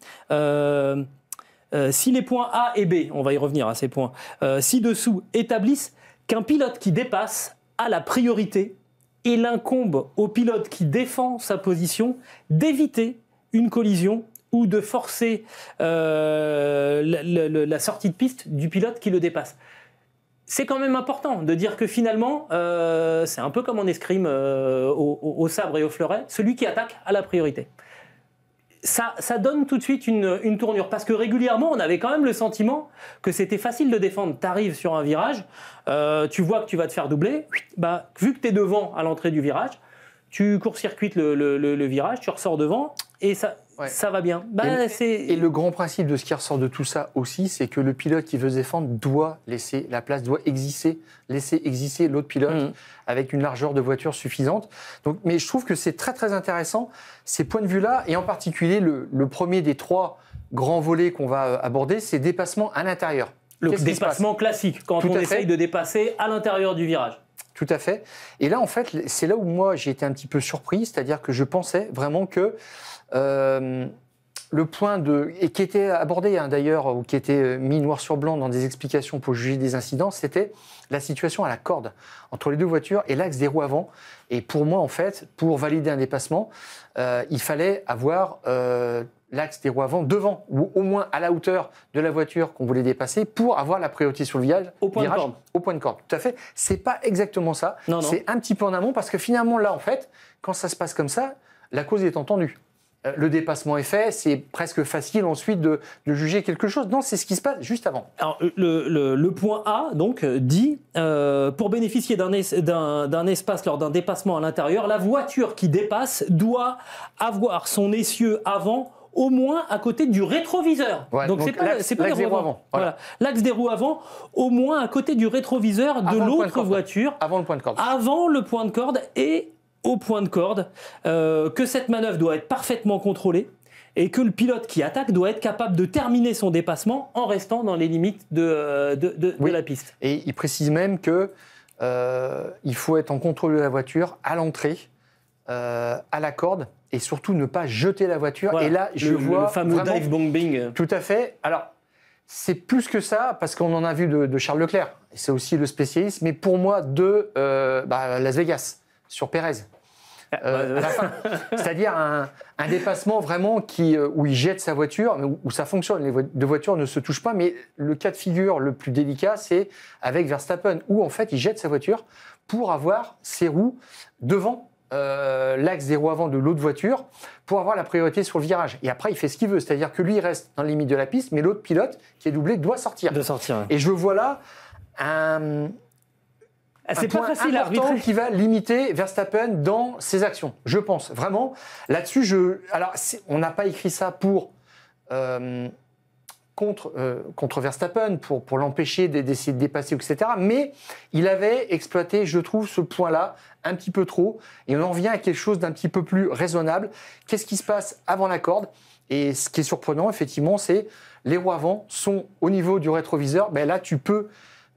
Si les points A et B, on va y revenir à ces points, ci-dessous établissent qu'un pilote qui dépasse a la priorité, il incombe au pilote qui défend sa position d'éviter une collision ou de forcer la sortie de piste du pilote qui le dépasse. C'est quand même important de dire que finalement, c'est un peu comme en escrime au sabre et au fleuret, celui qui attaque a la priorité. Ça donne tout de suite une tournure, parce que régulièrement, on avait quand même le sentiment que c'était facile de défendre. Tu arrives sur un virage, tu vois que tu vas te faire doubler, vu que tu es devant à l'entrée du virage, tu court-circuites le virage, tu ressors devant, et ça va bien. Et le grand principe de ce qui ressort de tout ça aussi, c'est que le pilote qui veut se défendre doit laisser la place, doit laisser exister l'autre pilote avec une largeur de voiture suffisante. Donc, mais je trouve que c'est très intéressant, ces points de vue-là, et en particulier le premier des 3 grands volets qu'on va aborder, c'est dépassement à l'intérieur. Le dépassement classique, quand on essaye de dépasser à l'intérieur du virage. Tout à fait. Et là, en fait, c'est là où moi, j'ai été un petit peu surpris, c'est-à-dire que je pensais vraiment que le point et qui était abordé d'ailleurs, ou qui était mis noir sur blanc dans des explications pour juger des incidents, c'était la situation à la corde entre les deux voitures et l'axe des roues avant. Et pour moi, en fait, pour valider un dépassement, il fallait avoir l'axe des roues avant devant, ou au moins à la hauteur de la voiture qu'on voulait dépasser, pour avoir la priorité sur le virage. Au point de corde. Au point de corde, tout à fait. C'est pas exactement ça. Non. C'est un petit peu en amont, parce que finalement, là, en fait, quand ça se passe comme ça, la cause est entendue. Le dépassement est fait, c'est presque facile ensuite de juger quelque chose. Non, c'est ce qui se passe juste avant. Alors, le point A, donc, dit, pour bénéficier d'un espace lors d'un dépassement à l'intérieur, la voiture qui dépasse doit avoir son essieu avant au moins à côté du rétroviseur. Ouais, donc c'est pas les roues avant. Voilà. L'axe des roues avant, au moins à côté du rétroviseur de l'autre voiture. Avant le point de corde. Avant le point de corde et au point de corde, que cette manœuvre doit être parfaitement contrôlée et que le pilote qui attaque doit être capable de terminer son dépassement en restant dans les limites de la piste. Et il précise même que il faut être en contrôle de la voiture à l'entrée, à la corde, et surtout ne pas jeter la voiture. Voilà. Et là, je vois le fameux vraiment, dive bombing. Tout à fait. Alors, c'est plus que ça, parce qu'on en a vu de Charles Leclerc. C'est aussi le spécialiste, mais pour moi, de Las Vegas, sur Pérez. À la fin. C'est-à-dire un dépassement vraiment où il jette sa voiture, mais où ça fonctionne. Les deux voitures ne se touchent pas, mais le cas de figure le plus délicat, c'est avec Verstappen, où en fait il jette sa voiture pour avoir ses roues devant l'axe des roues avant de l'autre voiture, pour avoir la priorité sur le virage. Et après, il fait ce qu'il veut, c'est-à-dire que lui, il reste dans les limites de la piste, mais l'autre pilote, qui est doublé, doit sortir. Et je vois là c'est pas facile à arbitrer, qui va limiter Verstappen dans ses actions, je pense. Vraiment, là-dessus, alors, on n'a pas écrit ça pour contre Verstappen pour l'empêcher d'essayer de dépasser, etc. Mais il avait exploité, je trouve, ce point-là un petit peu trop. Et on en vient à quelque chose d'un petit peu plus raisonnable. Qu'est-ce qui se passe avant la corde? Et ce qui est surprenant, effectivement, c'est les roues avant sont au niveau du rétroviseur. Ben là, tu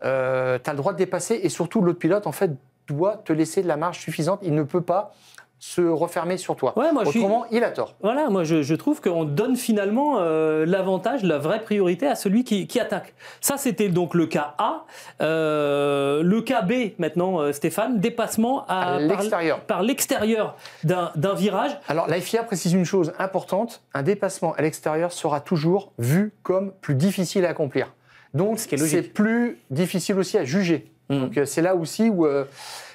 as le droit de dépasser. Et surtout, l'autre pilote, en fait, doit te laisser de la marge suffisante. Il ne peut pas se refermer sur toi. Ouais, Autrement, il a tort. Voilà, moi je trouve qu'on donne finalement l'avantage, la vraie priorité à celui qui attaque. Ça, c'était donc le cas A. Le cas B, maintenant, Stéphane, dépassement par l'extérieur d'un virage. Alors, la FIA précise une chose importante, un dépassement à l'extérieur sera toujours vu comme plus difficile à accomplir. Donc, c'est plus difficile aussi à juger. Donc, c'est là aussi où...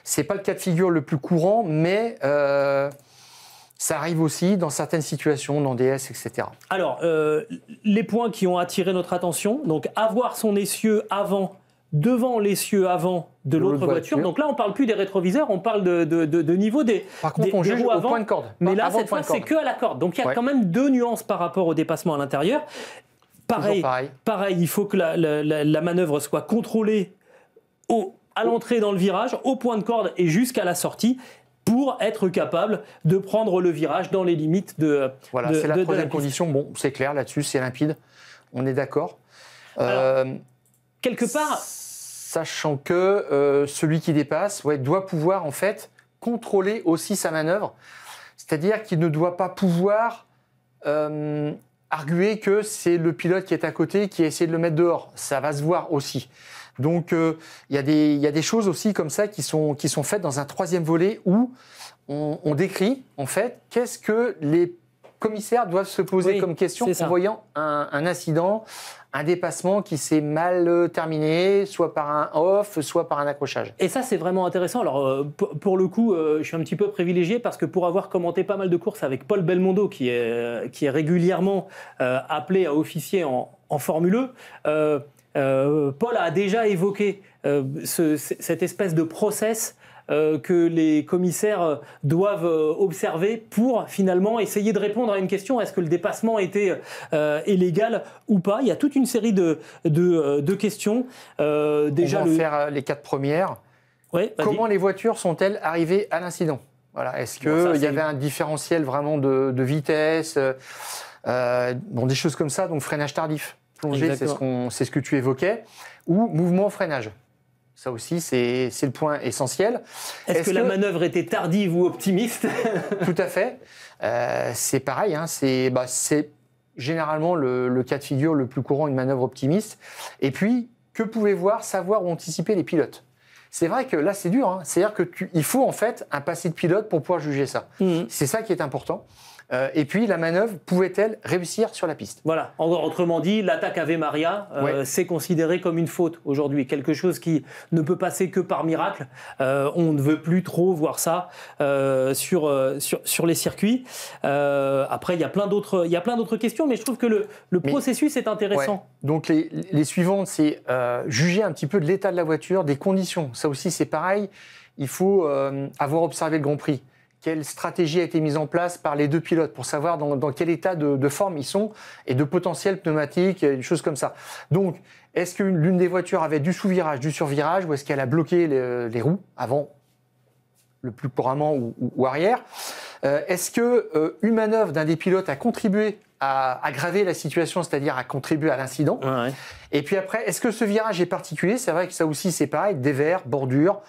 c'est pas le cas de figure le plus courant, mais ça arrive aussi dans certaines situations, dans DS, etc. Alors, les points qui ont attiré notre attention, donc avoir son essieu avant, devant l'essieu avant de l'autre voiture. Donc là, on parle plus des rétroviseurs, on parle de niveau des Par contre, on juge au point de corde. Mais là, cette fois, c'est que à la corde. Donc il y a quand même 2 nuances par rapport au dépassement à l'intérieur. Pareil, il faut que la manœuvre soit contrôlée à l'entrée dans le virage, au point de corde et jusqu'à la sortie, pour être capable de prendre le virage dans les limites de Voilà, c'est la troisième condition. Bon, c'est clair là-dessus, c'est limpide. On est d'accord. Quelque part... Sachant que celui qui dépasse doit pouvoir, en fait, contrôler aussi sa manœuvre. C'est-à-dire qu'il ne doit pas pouvoir arguer que c'est le pilote qui est à côté qui a essayé de le mettre dehors. Ça va se voir aussi. Donc, il y a des choses aussi comme ça qui sont faites dans un troisième volet où on décrit, en fait, qu'est-ce que les commissaires doivent se poser comme question en voyant un incident, un dépassement qui s'est mal terminé, soit par un off, soit par un accrochage. Et ça, c'est vraiment intéressant. Alors, pour le coup, je suis un petit peu privilégié parce que pour avoir commenté pas mal de courses avec Paul Belmondo, qui est régulièrement appelé à officier en Formule E, Paul a déjà évoqué cette espèce de process que les commissaires doivent observer pour finalement essayer de répondre à une question. Est-ce que le dépassement était illégal ou pas? Il y a toute une série de questions. Déjà, on va faire les 4 premières. Ouais, comment les voitures sont-elles arrivées à l'incident? Voilà. Est-ce qu'il y avait un différentiel vraiment de vitesse, des choses comme ça, donc freinage tardif, plongée, c'est ce que tu évoquais, ou mouvement freinage. Ça aussi, c'est le point essentiel. Est-ce que la manœuvre était tardive ou optimiste? Tout à fait. C'est pareil. Hein, c'est généralement le cas de figure le plus courant, une manœuvre optimiste. Et puis, que pouvaient savoir ou anticiper les pilotes? C'est vrai que là, c'est dur. Hein. C'est-à-dire qu'il faut en fait un passé de pilote pour pouvoir juger ça. C'est ça qui est important. Et puis, la manœuvre pouvait-elle réussir sur la piste? Voilà. Autrement dit, l'attaque Ave Maria, c'est considéré comme une faute aujourd'hui. Quelque chose qui ne peut passer que par miracle. On ne veut plus trop voir ça sur les circuits. Après, il y a plein d'autres questions, mais je trouve que le processus est intéressant. Ouais. Donc, les suivantes, c'est juger un petit peu de l'état de la voiture, des conditions. Ça aussi, c'est pareil. Il faut avoir observé le Grand Prix. Quelle stratégie a été mise en place par les 2 pilotes pour savoir dans quel état de forme ils sont et de potentiel pneumatique, des choses comme ça. Donc, est-ce que l'une des voitures avait du sous-virage, du sur-virage, ou est-ce qu'elle a bloqué les roues avant, le plus couramment, ou arrière? Est-ce qu'une manœuvre d'un des pilotes a contribué à aggraver la situation, c'est-à-dire à contribuer à l'incident? Et puis après, est-ce que ce virage est particulier? C'est vrai que ça aussi, c'est pareil, dévers, bordure,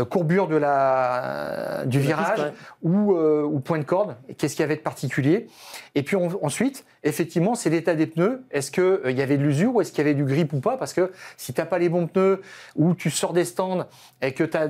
courbure du virage ou point de corde, qu'est-ce qu'il y avait de particulier? Et puis ensuite, effectivement, c'est l'état des pneus. Est-ce qu'il y avait de l'usure ou est-ce qu'il y avait du grip ou pas? Parce que si tu n'as pas les bons pneus ou tu sors des stands et que tu as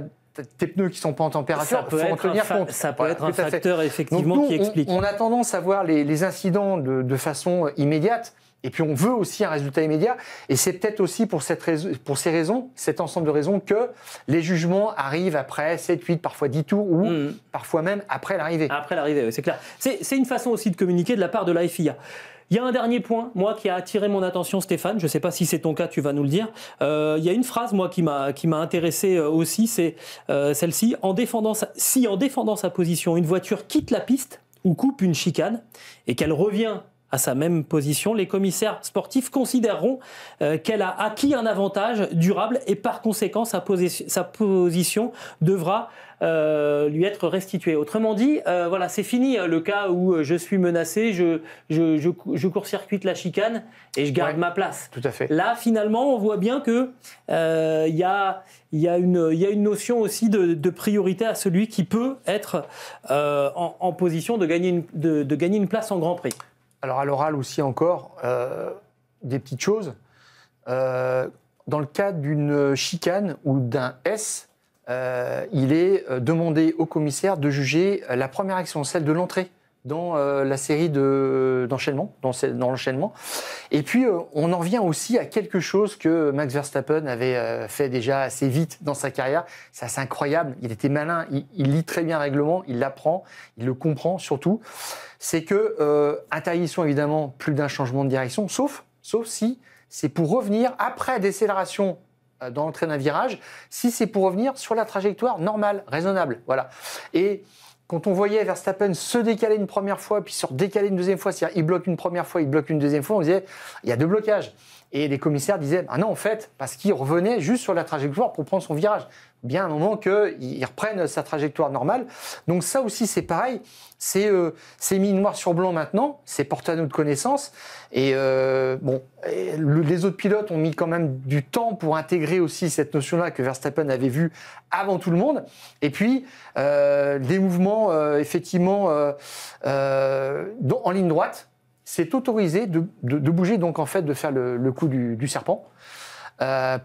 tes pneus qui ne sont pas en température, il faut en tenir compte. Ça peut être un facteur effectivement qui explique. On a tendance à voir les incidents de façon immédiate. Et puis on veut aussi un résultat immédiat, et c'est peut-être aussi pour ces raisons, cet ensemble de raisons, que les jugements arrivent après 7, 8, parfois 10 tours, ou parfois même après l'arrivée. Après l'arrivée, oui, c'est clair. C'est une façon aussi de communiquer de la part de la FIA. Il y a un dernier point, moi, qui a attiré mon attention, Stéphane, je ne sais pas si c'est ton cas, tu vas nous le dire. Il y a une phrase, moi, qui m'a intéressé aussi, c'est celle-ci. Si en défendant sa position, une voiture quitte la piste ou coupe une chicane, et qu'elle revient à sa même position. Les commissaires sportifs considéreront qu'elle a acquis un avantage durable et par conséquent sa position devra lui être restituée. Autrement dit, voilà, c'est fini le cas où je suis menacé, je court-circuite la chicane et je garde ma place. Tout à fait. Là, finalement, on voit bien que il y a une notion aussi de priorité à celui qui peut être en position de gagner une place en Grand Prix. Alors à l'oral aussi encore, des petites choses. Dans le cadre d'une chicane ou d'un S, il est demandé au commissaire de juger la première action, celle de l'entrée dans la série d'enchaînement, dans l'enchaînement. Et puis, on en revient aussi à quelque chose que Max Verstappen avait fait déjà assez vite dans sa carrière. C'est assez incroyable. Il était malin. Il lit très bien le règlement. Il l'apprend. Il le comprend surtout. C'est que interdiction, évidemment, plus d'un changement de direction, sauf si c'est pour revenir après décélération dans l'entrée d'un virage, si c'est pour revenir sur la trajectoire normale, raisonnable. Voilà. Et quand on voyait Verstappen se décaler une première fois, puis se redécaler une deuxième fois, c'est-à-dire il bloque une première fois, il bloque une deuxième fois, on disait il y a deux blocages. Et les commissaires disaient ah non, en fait, parce qu'il revenait juste sur la trajectoire pour prendre son virage. Bien un moment qu'il reprenne sa trajectoire normale. Donc ça aussi, c'est pareil. C'est mis noir sur blanc maintenant. C'est porté à notre connaissance. Et les autres pilotes ont mis quand même du temps pour intégrer aussi cette notion-là que Verstappen avait vue avant tout le monde. Et puis, des mouvements, effectivement, en ligne droite, c'est autorisé de bouger, donc en fait, de faire le coup du serpent.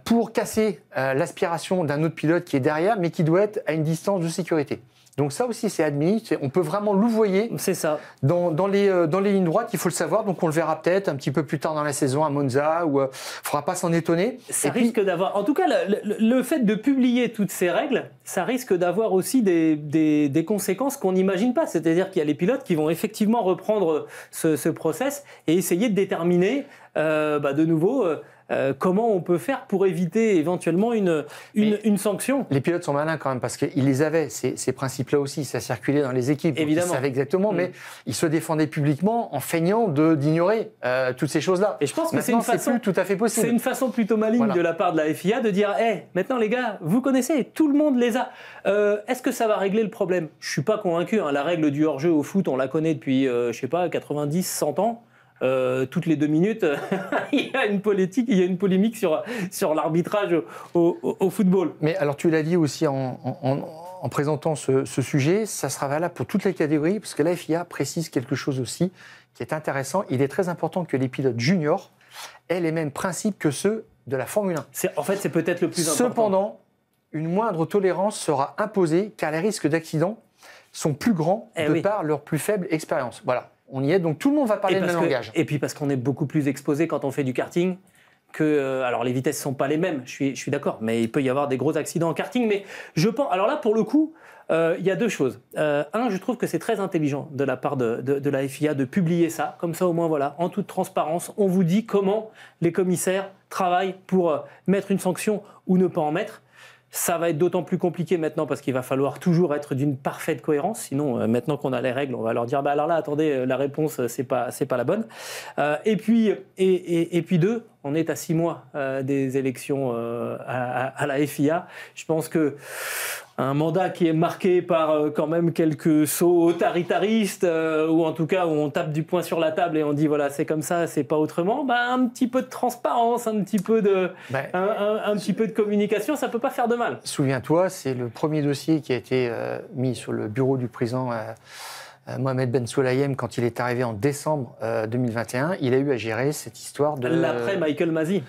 Pour casser l'aspiration d'un autre pilote qui est derrière, mais qui doit être à une distance de sécurité. Donc ça aussi, c'est admis. On peut vraiment louvoyer. C'est ça. Dans les lignes droites, il faut le savoir. Donc on le verra peut-être un petit peu plus tard dans la saison à Monza, où il ne faudra pas s'en étonner. Ça risque d'avoir... En tout cas, le fait de publier toutes ces règles, ça risque d'avoir aussi des conséquences qu'on n'imagine pas. C'est-à-dire qu'il y a les pilotes qui vont effectivement reprendre ce process et essayer de déterminer de nouveau... comment on peut faire pour éviter éventuellement une sanction. Les pilotes sont malins quand même parce qu'ils les avaient, ces principes-là aussi, ça circulait dans les équipes. Évidemment. Ils savaient exactement, mais ils se défendaient publiquement en feignant d'ignorer toutes ces choses-là. Et je pense que c'est une façon plus tout à fait possible. C'est une façon plutôt maligne de la part de la FIA de dire maintenant les gars, vous connaissez, tout le monde les a. Est-ce que ça va régler le problème? Je suis pas convaincu. La règle du hors-jeu au foot, on la connaît depuis, 90, 100 ans. Toutes les 2 minutes, il y a une polémique sur l'arbitrage au football. Mais alors tu l'as dit aussi en présentant ce sujet, ça sera valable pour toutes les catégories, parce que la FIA précise quelque chose aussi qui est intéressant. Il est très important que les pilotes juniors aient les mêmes principes que ceux de la Formule 1. C'est peut-être le plus important. Cependant, une moindre tolérance sera imposée car les risques d'accident sont plus grands par leur plus faible expérience. Voilà. On y est, donc tout le monde va parler le même langage. Et puis parce qu'on est beaucoup plus exposé quand on fait du karting, alors les vitesses ne sont pas les mêmes, je suis d'accord, mais il peut y avoir des gros accidents en karting. Mais je pense, alors là pour le coup, il y a deux choses. Je trouve que c'est très intelligent de la part de la FIA de publier ça, comme ça au moins voilà, en toute transparence, on vous dit comment les commissaires travaillent pour mettre une sanction ou ne pas en mettre. Ça va être d'autant plus compliqué maintenant parce qu'il va falloir toujours être d'une parfaite cohérence. Sinon, maintenant qu'on a les règles, on va leur dire alors là, attendez, la réponse c'est pas la bonne. Et puis deux, on est à 6 mois des élections à la FIA. Je pense que un mandat qui est marqué par quand même quelques sauts autoritaristes, ou en tout cas où on tape du poing sur la table et on dit voilà c'est comme ça, c'est pas autrement, un petit peu de transparence, un petit peu de communication, ça peut pas faire de mal. Souviens-toi, c'est le premier dossier qui a été mis sur le bureau du président Mohamed Ben Sulayem quand il est arrivé en décembre 2021. Il a eu à gérer cette histoire de... L'après Michael Masi.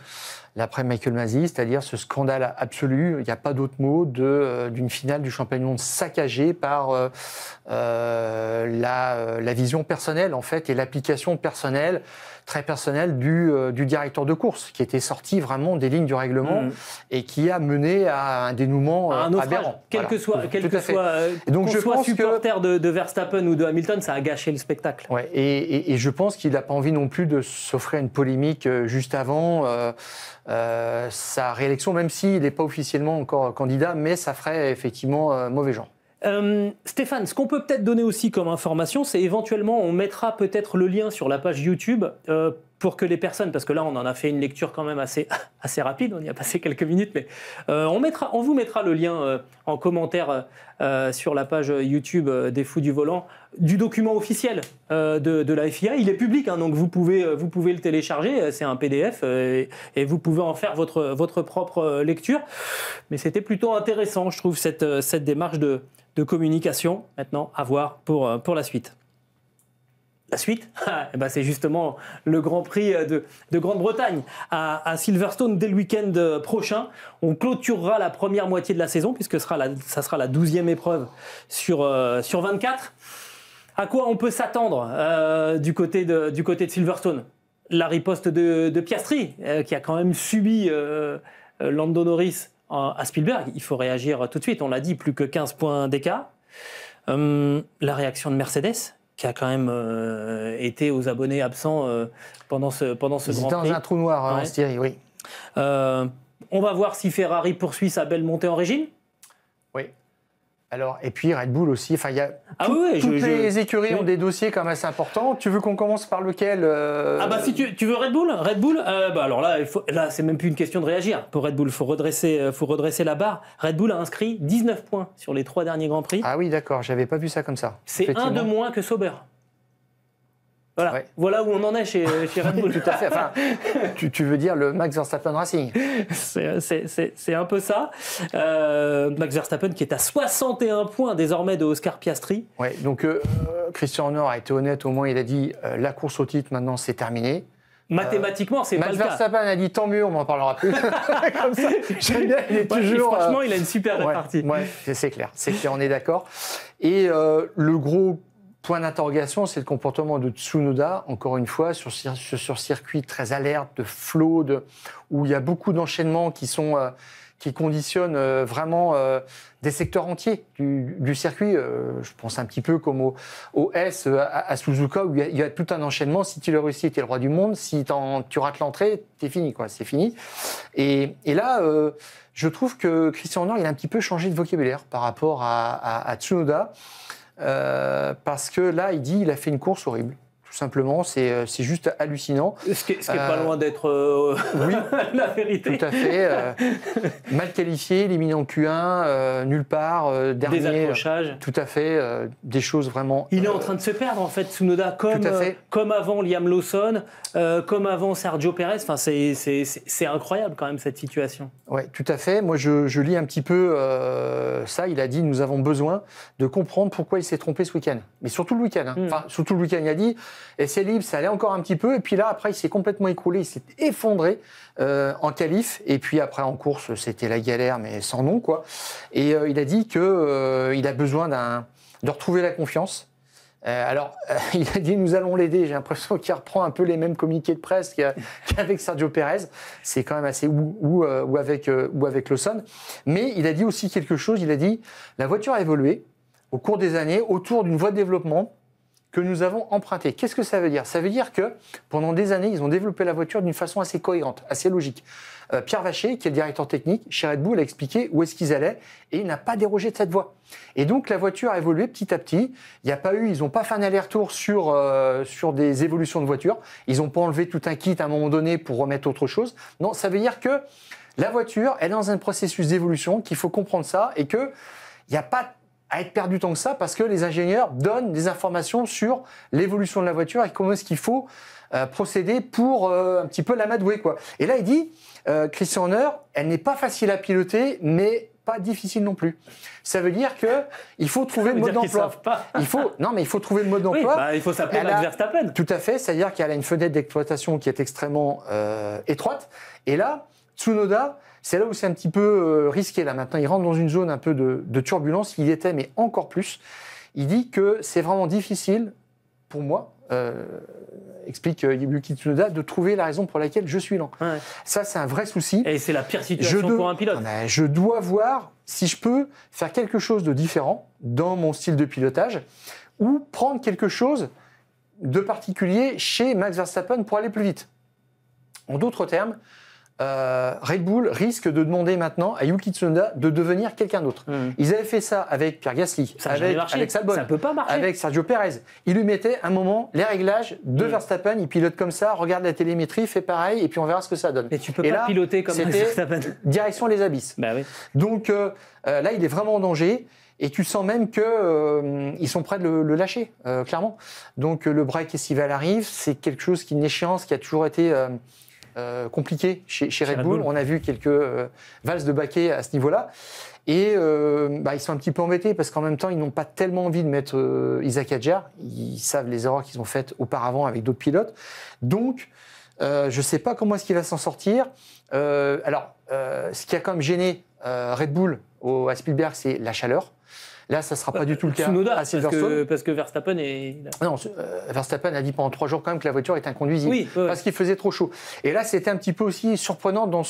L'après Michael Masi, c'est-à-dire ce scandale absolu, il n'y a pas d'autre mot, d'une finale du championnat du monde saccagée par la vision personnelle en fait et l'application personnelle, très personnelle du directeur de course qui était sorti vraiment des lignes du règlement et qui a mené à un dénouement aberrant. Quel que soit supporter de Verstappen ou de Hamilton, ça a gâché le spectacle. Ouais, et je pense qu'il n'a pas envie non plus de s'offrir une polémique juste avant sa réélection, même s'il n'est pas officiellement encore candidat, mais ça ferait effectivement mauvais genre. Stéphane, ce qu'on peut peut-être donner aussi comme information, c'est éventuellement, on mettra peut-être le lien sur la page YouTube pour que les personnes, parce que là on en a fait une lecture quand même assez rapide, on y a passé quelques minutes, mais on vous mettra le lien en commentaire sur la page YouTube des Fous du Volant, du document officiel de la FIA. Il est public, hein, donc vous pouvez le télécharger, c'est un PDF et vous pouvez en faire votre propre lecture. Mais c'était plutôt intéressant, je trouve, cette démarche de communication. Maintenant, à voir pour la suite. La suite, c'est justement le Grand Prix de Grande-Bretagne à Silverstone dès le week-end prochain. On clôturera la première moitié de la saison puisque ça sera la 12e épreuve sur 24. À quoi on peut s'attendre du côté de Silverstone? La riposte de Piastri qui a quand même subi Lando Norris à Spielberg. Il faut réagir tout de suite, on l'a dit, plus que 15 points d'écart. La réaction de Mercedes qui a quand même été aux abonnés absents pendant ce Grand Prix. C'était dans un trou noir, ouais. en Styrie, oui. On va voir si Ferrari poursuit sa belle montée en régime. Oui. Alors, et puis Red Bull aussi. Enfin, il y a toutes les écuries ont des dossiers quand même assez importants. Tu veux qu'on commence par lequel si tu veux Red Bull, alors là, c'est même plus une question de réagir. Pour Red Bull, faut redresser la barre. Red Bull a inscrit 19 points sur les 3 derniers Grands Prix. Ah oui, d'accord, j'avais pas vu ça comme ça. C'est un de moins que Sauber. Voilà, ouais. Voilà où on en est chez Red Bull. Tout à fait. Enfin, tu veux dire le Max Verstappen Racing. C'est un peu ça. Max Verstappen qui est à 61 points désormais de Oscar Piastri. Ouais, donc Christian Horner a été honnête, au moins il a dit la course au titre maintenant c'est terminé. Mathématiquement, c'est pas le cas. Max Verstappen a dit tant mieux, on m'en parlera plus. Comme ça, j'aime bien, il est toujours. Franchement, il a une super répartie. Ouais, c'est clair, on est d'accord. Et le gros point d'interrogation, c'est le comportement de Tsunoda, encore une fois, sur circuit très alerte, de flow, où il y a beaucoup d'enchaînements qui conditionnent vraiment des secteurs entiers du circuit. Je pense un petit peu comme au S à Suzuka, où il y a tout un enchaînement. Si tu le réussis, tu es le roi du monde. Si tu rates l'entrée, t'es fini, quoi. C'est fini. Et là, je trouve que Christian Horner, il a un petit peu changé de vocabulaire par rapport à Tsunoda. Parce que là, il a fait une course horrible. Tout simplement, c'est juste hallucinant. Ce qui est pas loin d'être oui, la vérité. Tout à fait. Mal qualifié, éliminé en Q1, nulle part, dernier. Des accrochages. Tout à fait. Des choses vraiment. Il est en train de se perdre, en fait, Tsunoda, comme avant Liam Lawson, comme avant Sergio Perez. Enfin, c'est incroyable quand même cette situation. Oui, tout à fait. Moi, je lis un petit peu ça. Il a dit nous avons besoin de comprendre pourquoi il s'est trompé ce week-end. Mais surtout le week-end. Hein. Enfin, surtout le week-end, il a dit. Essai libre, ça allait encore un petit peu. Et puis là, après, il s'est complètement écroulé. Il s'est effondré en qualif. Et puis après, en course, c'était la galère, mais sans nom, quoi. Et il a dit qu'il a besoin de retrouver la confiance. Alors, il a dit nous allons l'aider. J'ai l'impression qu'il reprend un peu les mêmes communiqués de presse qu'avec Sergio Perez. C'est quand même assez ou avec Lawson. Mais il a dit aussi quelque chose. Il a dit la voiture a évolué au cours des années autour d'une voie de développement que nous avons emprunté. Qu'est-ce que ça veut dire? Ça veut dire que pendant des années, ils ont développé la voiture d'une façon assez cohérente, assez logique. Pierre Vacher, qui est le directeur technique chez Red Bull, a expliqué où est-ce qu'ils allaient et il n'a pas dérogé de cette voie. Et donc la voiture a évolué petit à petit. Ils n'ont pas fait un aller-retour sur des évolutions de voiture. Ils n'ont pas enlevé tout un kit à un moment donné pour remettre autre chose. Non, ça veut dire que la voiture est dans un processus d'évolution, qu'il faut comprendre ça et qu'il n'y a pas à être perdu tant que ça parce que les ingénieurs donnent des informations sur l'évolution de la voiture et comment est-ce qu'il faut procéder pour un petit peu l'amadouer, quoi. Et là, il dit, Christian Horner, elle n'est pas facile à piloter, mais pas difficile non plus. Ça veut dire que il faut trouver le mode d'emploi. Il faut trouver le mode d'emploi. Oui, il faut s'appeler Max Verstappen. Tout à fait, c'est-à-dire qu'elle a une fenêtre d'exploitation qui est extrêmement étroite. Et là, Tsunoda, c'est là où c'est un petit peu risqué. Là, maintenant, il rentre dans une zone un peu de turbulence. Il y était, mais encore plus. Il dit que c'est vraiment difficile, pour moi, explique Yuki Tsunoda, de trouver la raison pour laquelle je suis lent. Ouais. Ça, c'est un vrai souci. Et c'est la pire situation pour un pilote. Je dois voir si je peux faire quelque chose de différent dans mon style de pilotage ou prendre quelque chose de particulier chez Max Verstappen pour aller plus vite. En d'autres termes, Red Bull risque de demander maintenant à Yuki Tsunoda de devenir quelqu'un d'autre. Ils avaient fait ça avec Pierre Gasly, avec Alex Albon, ça peut pas marcher. avec Sergio Perez. Ils lui mettaient un moment les réglages de Verstappen, il pilote comme ça, regarde la télémétrie, fait pareil, et puis on verra ce que ça donne. Mais tu peux pas piloter comme Verstappen. Direction les abysses. Bah oui. Donc là, il est vraiment en danger. Et tu sens même qu'ils sont prêts de le lâcher, clairement. Donc le break estival arrive, c'est quelque chose qui est une échéance qui a toujours été compliqué chez Red Bull. On a vu quelques valses de baquet à ce niveau-là. Et ils sont un petit peu embêtés parce qu'en même temps, ils n'ont pas tellement envie de mettre Isaac Hadjar. Ils savent les erreurs qu'ils ont faites auparavant avec d'autres pilotes. Donc, je ne sais pas comment est-ce qu'il va s'en sortir. Ce qui a quand même gêné Red Bull à Spielberg, c'est la chaleur. Là, ça ne sera pas du tout le cas Tsunoda, à Silverstone. parce que Verstappen est... Non, Verstappen a dit pendant 3 jours quand même que la voiture est inconduisible. Oui. Parce qu'il faisait trop chaud. Et là, c'était un petit peu aussi surprenant dans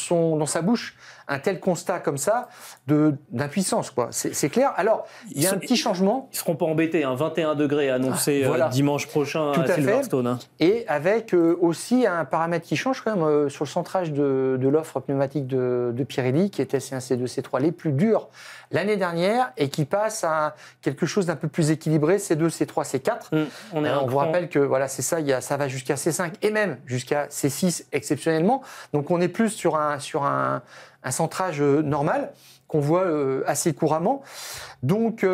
sa bouche, un tel constat comme ça d'impuissance, quoi. C'est clair. Alors, il y a un petit changement. Ils ne seront pas embêtés, 21 degrés annoncé dimanche prochain à Silverstone. Et avec aussi un paramètre qui change quand même sur le centrage de l'offre pneumatique de Pirelli, qui était C1, C2, C3, les plus durs l'année dernière, et qui passe à quelque chose d'un peu plus équilibré, C2, C3, C4. On vous rappelle que voilà, c'est ça, ça va jusqu'à C5 et même jusqu'à C6 exceptionnellement. Donc on est plus sur un centrage normal qu'on voit assez couramment. Donc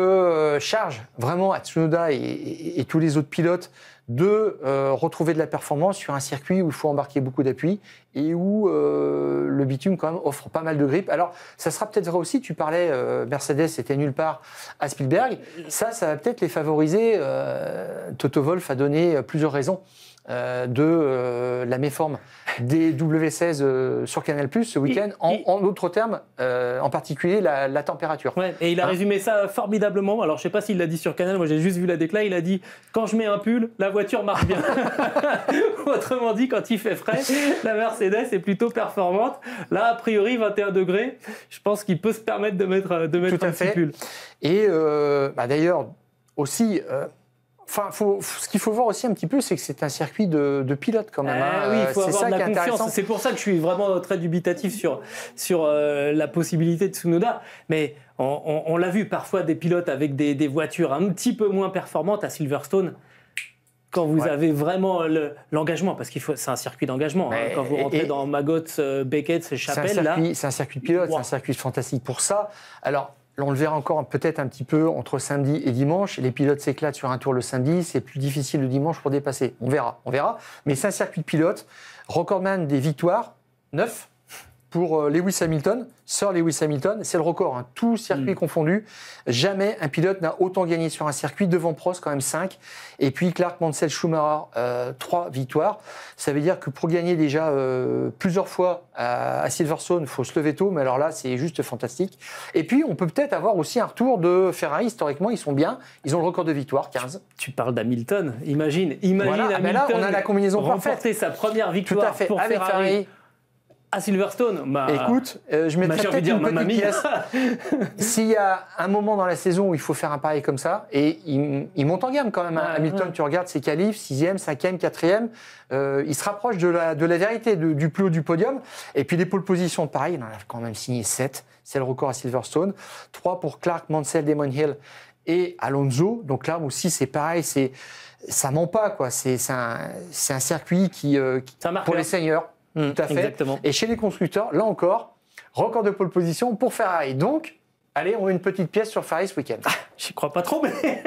charge vraiment à Tsunoda et tous les autres pilotes de retrouver de la performance sur un circuit où il faut embarquer beaucoup d'appui et où le bitume quand même offre pas mal de grip. Alors ça sera peut-être vrai aussi, tu parlais Mercedes était nulle part à Spielberg, ça va peut-être les favoriser. Toto Wolff a donné plusieurs raisons de la méforme des W16 sur Canal+ ce week-end, en d'autres termes, en particulier la température. Ouais, et il a résumé ça formidablement. Alors je sais pas s'il l'a dit sur Canal, moi j'ai juste vu la décla, il a dit quand je mets un pull, la voiture marche bien. Autrement dit, quand il fait frais, la Mercedes est plutôt performante. Là, a priori, 21 degrés, je pense qu'il peut se permettre de mettre un petit pull. Et d'ailleurs, aussi... ce qu'il faut voir aussi un petit peu, c'est que c'est un circuit de pilote quand même. Oui, il faut avoir de la confiance. C'est pour ça que je suis vraiment très dubitatif sur la possibilité de Tsunoda. Mais on l'a vu parfois des pilotes avec des voitures un petit peu moins performantes à Silverstone. Quand vous avez vraiment l'engagement, parce c'est un circuit d'engagement. Quand vous rentrez dans Maggots, Beckett, Chapelle, c'est un circuit de pilote, c'est un circuit fantastique pour ça. Alors. Là, on le verra encore peut-être un petit peu entre samedi et dimanche. Les pilotes s'éclatent sur un tour le samedi. C'est plus difficile le dimanche pour dépasser. On verra. Mais c'est un circuit de pilote. Recordman des victoires, 9 pour Lewis Hamilton. Sir Lewis Hamilton, c'est le record. Tout circuit confondu. Jamais un pilote n'a autant gagné sur un circuit. Devant Prost, quand même 5. Et puis Clark, Mansell, Schumacher, 3 victoires. Ça veut dire que pour gagner déjà plusieurs fois à Silverstone, il faut se lever tôt. Mais alors là, c'est juste fantastique. Et puis, on peut peut-être avoir aussi un retour de Ferrari. Historiquement, ils sont bien. Ils ont le record de victoire, 15. Tu parles d'Hamilton. Imagine voilà. Hamilton. Là, on a la combinaison parfaite. Remporter sa première victoire pour avec Ferrari. À Silverstone, écoute, je mettrais peut-être une petite pièce. S'il y a un moment dans la saison où il faut faire un pari comme ça, et il monte en gamme quand même. Hamilton, tu regardes ses qualifs, 6e, 5e, 4e, il se rapproche de la vérité, du plus haut du podium. Et puis les pole positions, pareil, il en a quand même signé 7. C'est le record à Silverstone. 3 pour Clark, Mansell, Damon Hill et Alonso. Donc là aussi, c'est pareil, ça ment pas, quoi. C'est un circuit qui pour les seniors. Tout à fait. Exactement. Et chez les constructeurs, là encore, record de pole position pour Ferrari. Donc, allez, on met une petite pièce sur Ferrari ce week-end. J'y crois pas trop, mais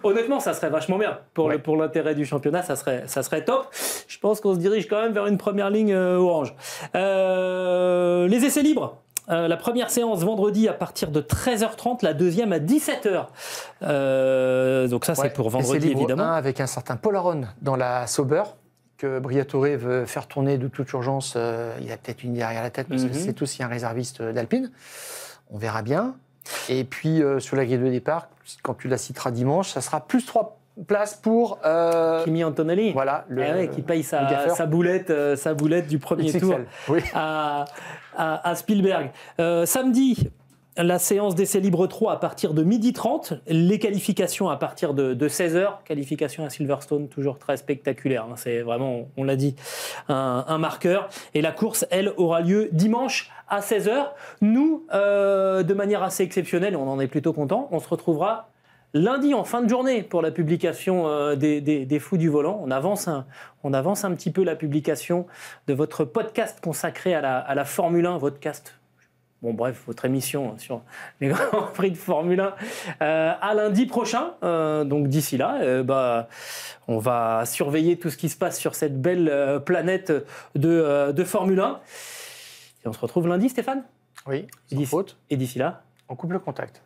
honnêtement, ça serait vachement bien. Pour l'intérêt du championnat, ça serait top. Je pense qu'on se dirige quand même vers une première ligne orange. Les essais libres. La première séance vendredi à partir de 13h30, la deuxième à 17h. Donc ça, c'est pour vendredi, évidemment. Avec un certain Paul Aron dans la Sauber, que Briatore veut faire tourner de toute urgence. Il a peut-être une derrière la tête, parce que c'est aussi un réserviste d'Alpine. On verra bien. Et puis, sur la grille de départ, quand tu la citeras dimanche, ça sera plus 3 places pour... Kimi Antonelli. Voilà. Qui paye sa boulette du premier XXL. tour oui. à Spielberg. Samedi... la séance d'essai libre 3 à partir de 12h30, les qualifications à partir de 16h, qualification à Silverstone, toujours très spectaculaire, hein, c'est vraiment, on l'a dit, un marqueur. Et la course, elle, aura lieu dimanche à 16h. Nous, de manière assez exceptionnelle, et on en est plutôt content, on se retrouvera lundi en fin de journée pour la publication des Fous du Volant. On avance un petit peu la publication de votre podcast consacré à la Formule 1, podcast. Bon, bref, votre émission sur les Grands Prix de Formule 1 à lundi prochain. Donc d'ici là, on va surveiller tout ce qui se passe sur cette belle planète de Formule 1. Et on se retrouve lundi, Stéphane ? Oui, sans faute. Et d'ici là, on coupe le contact.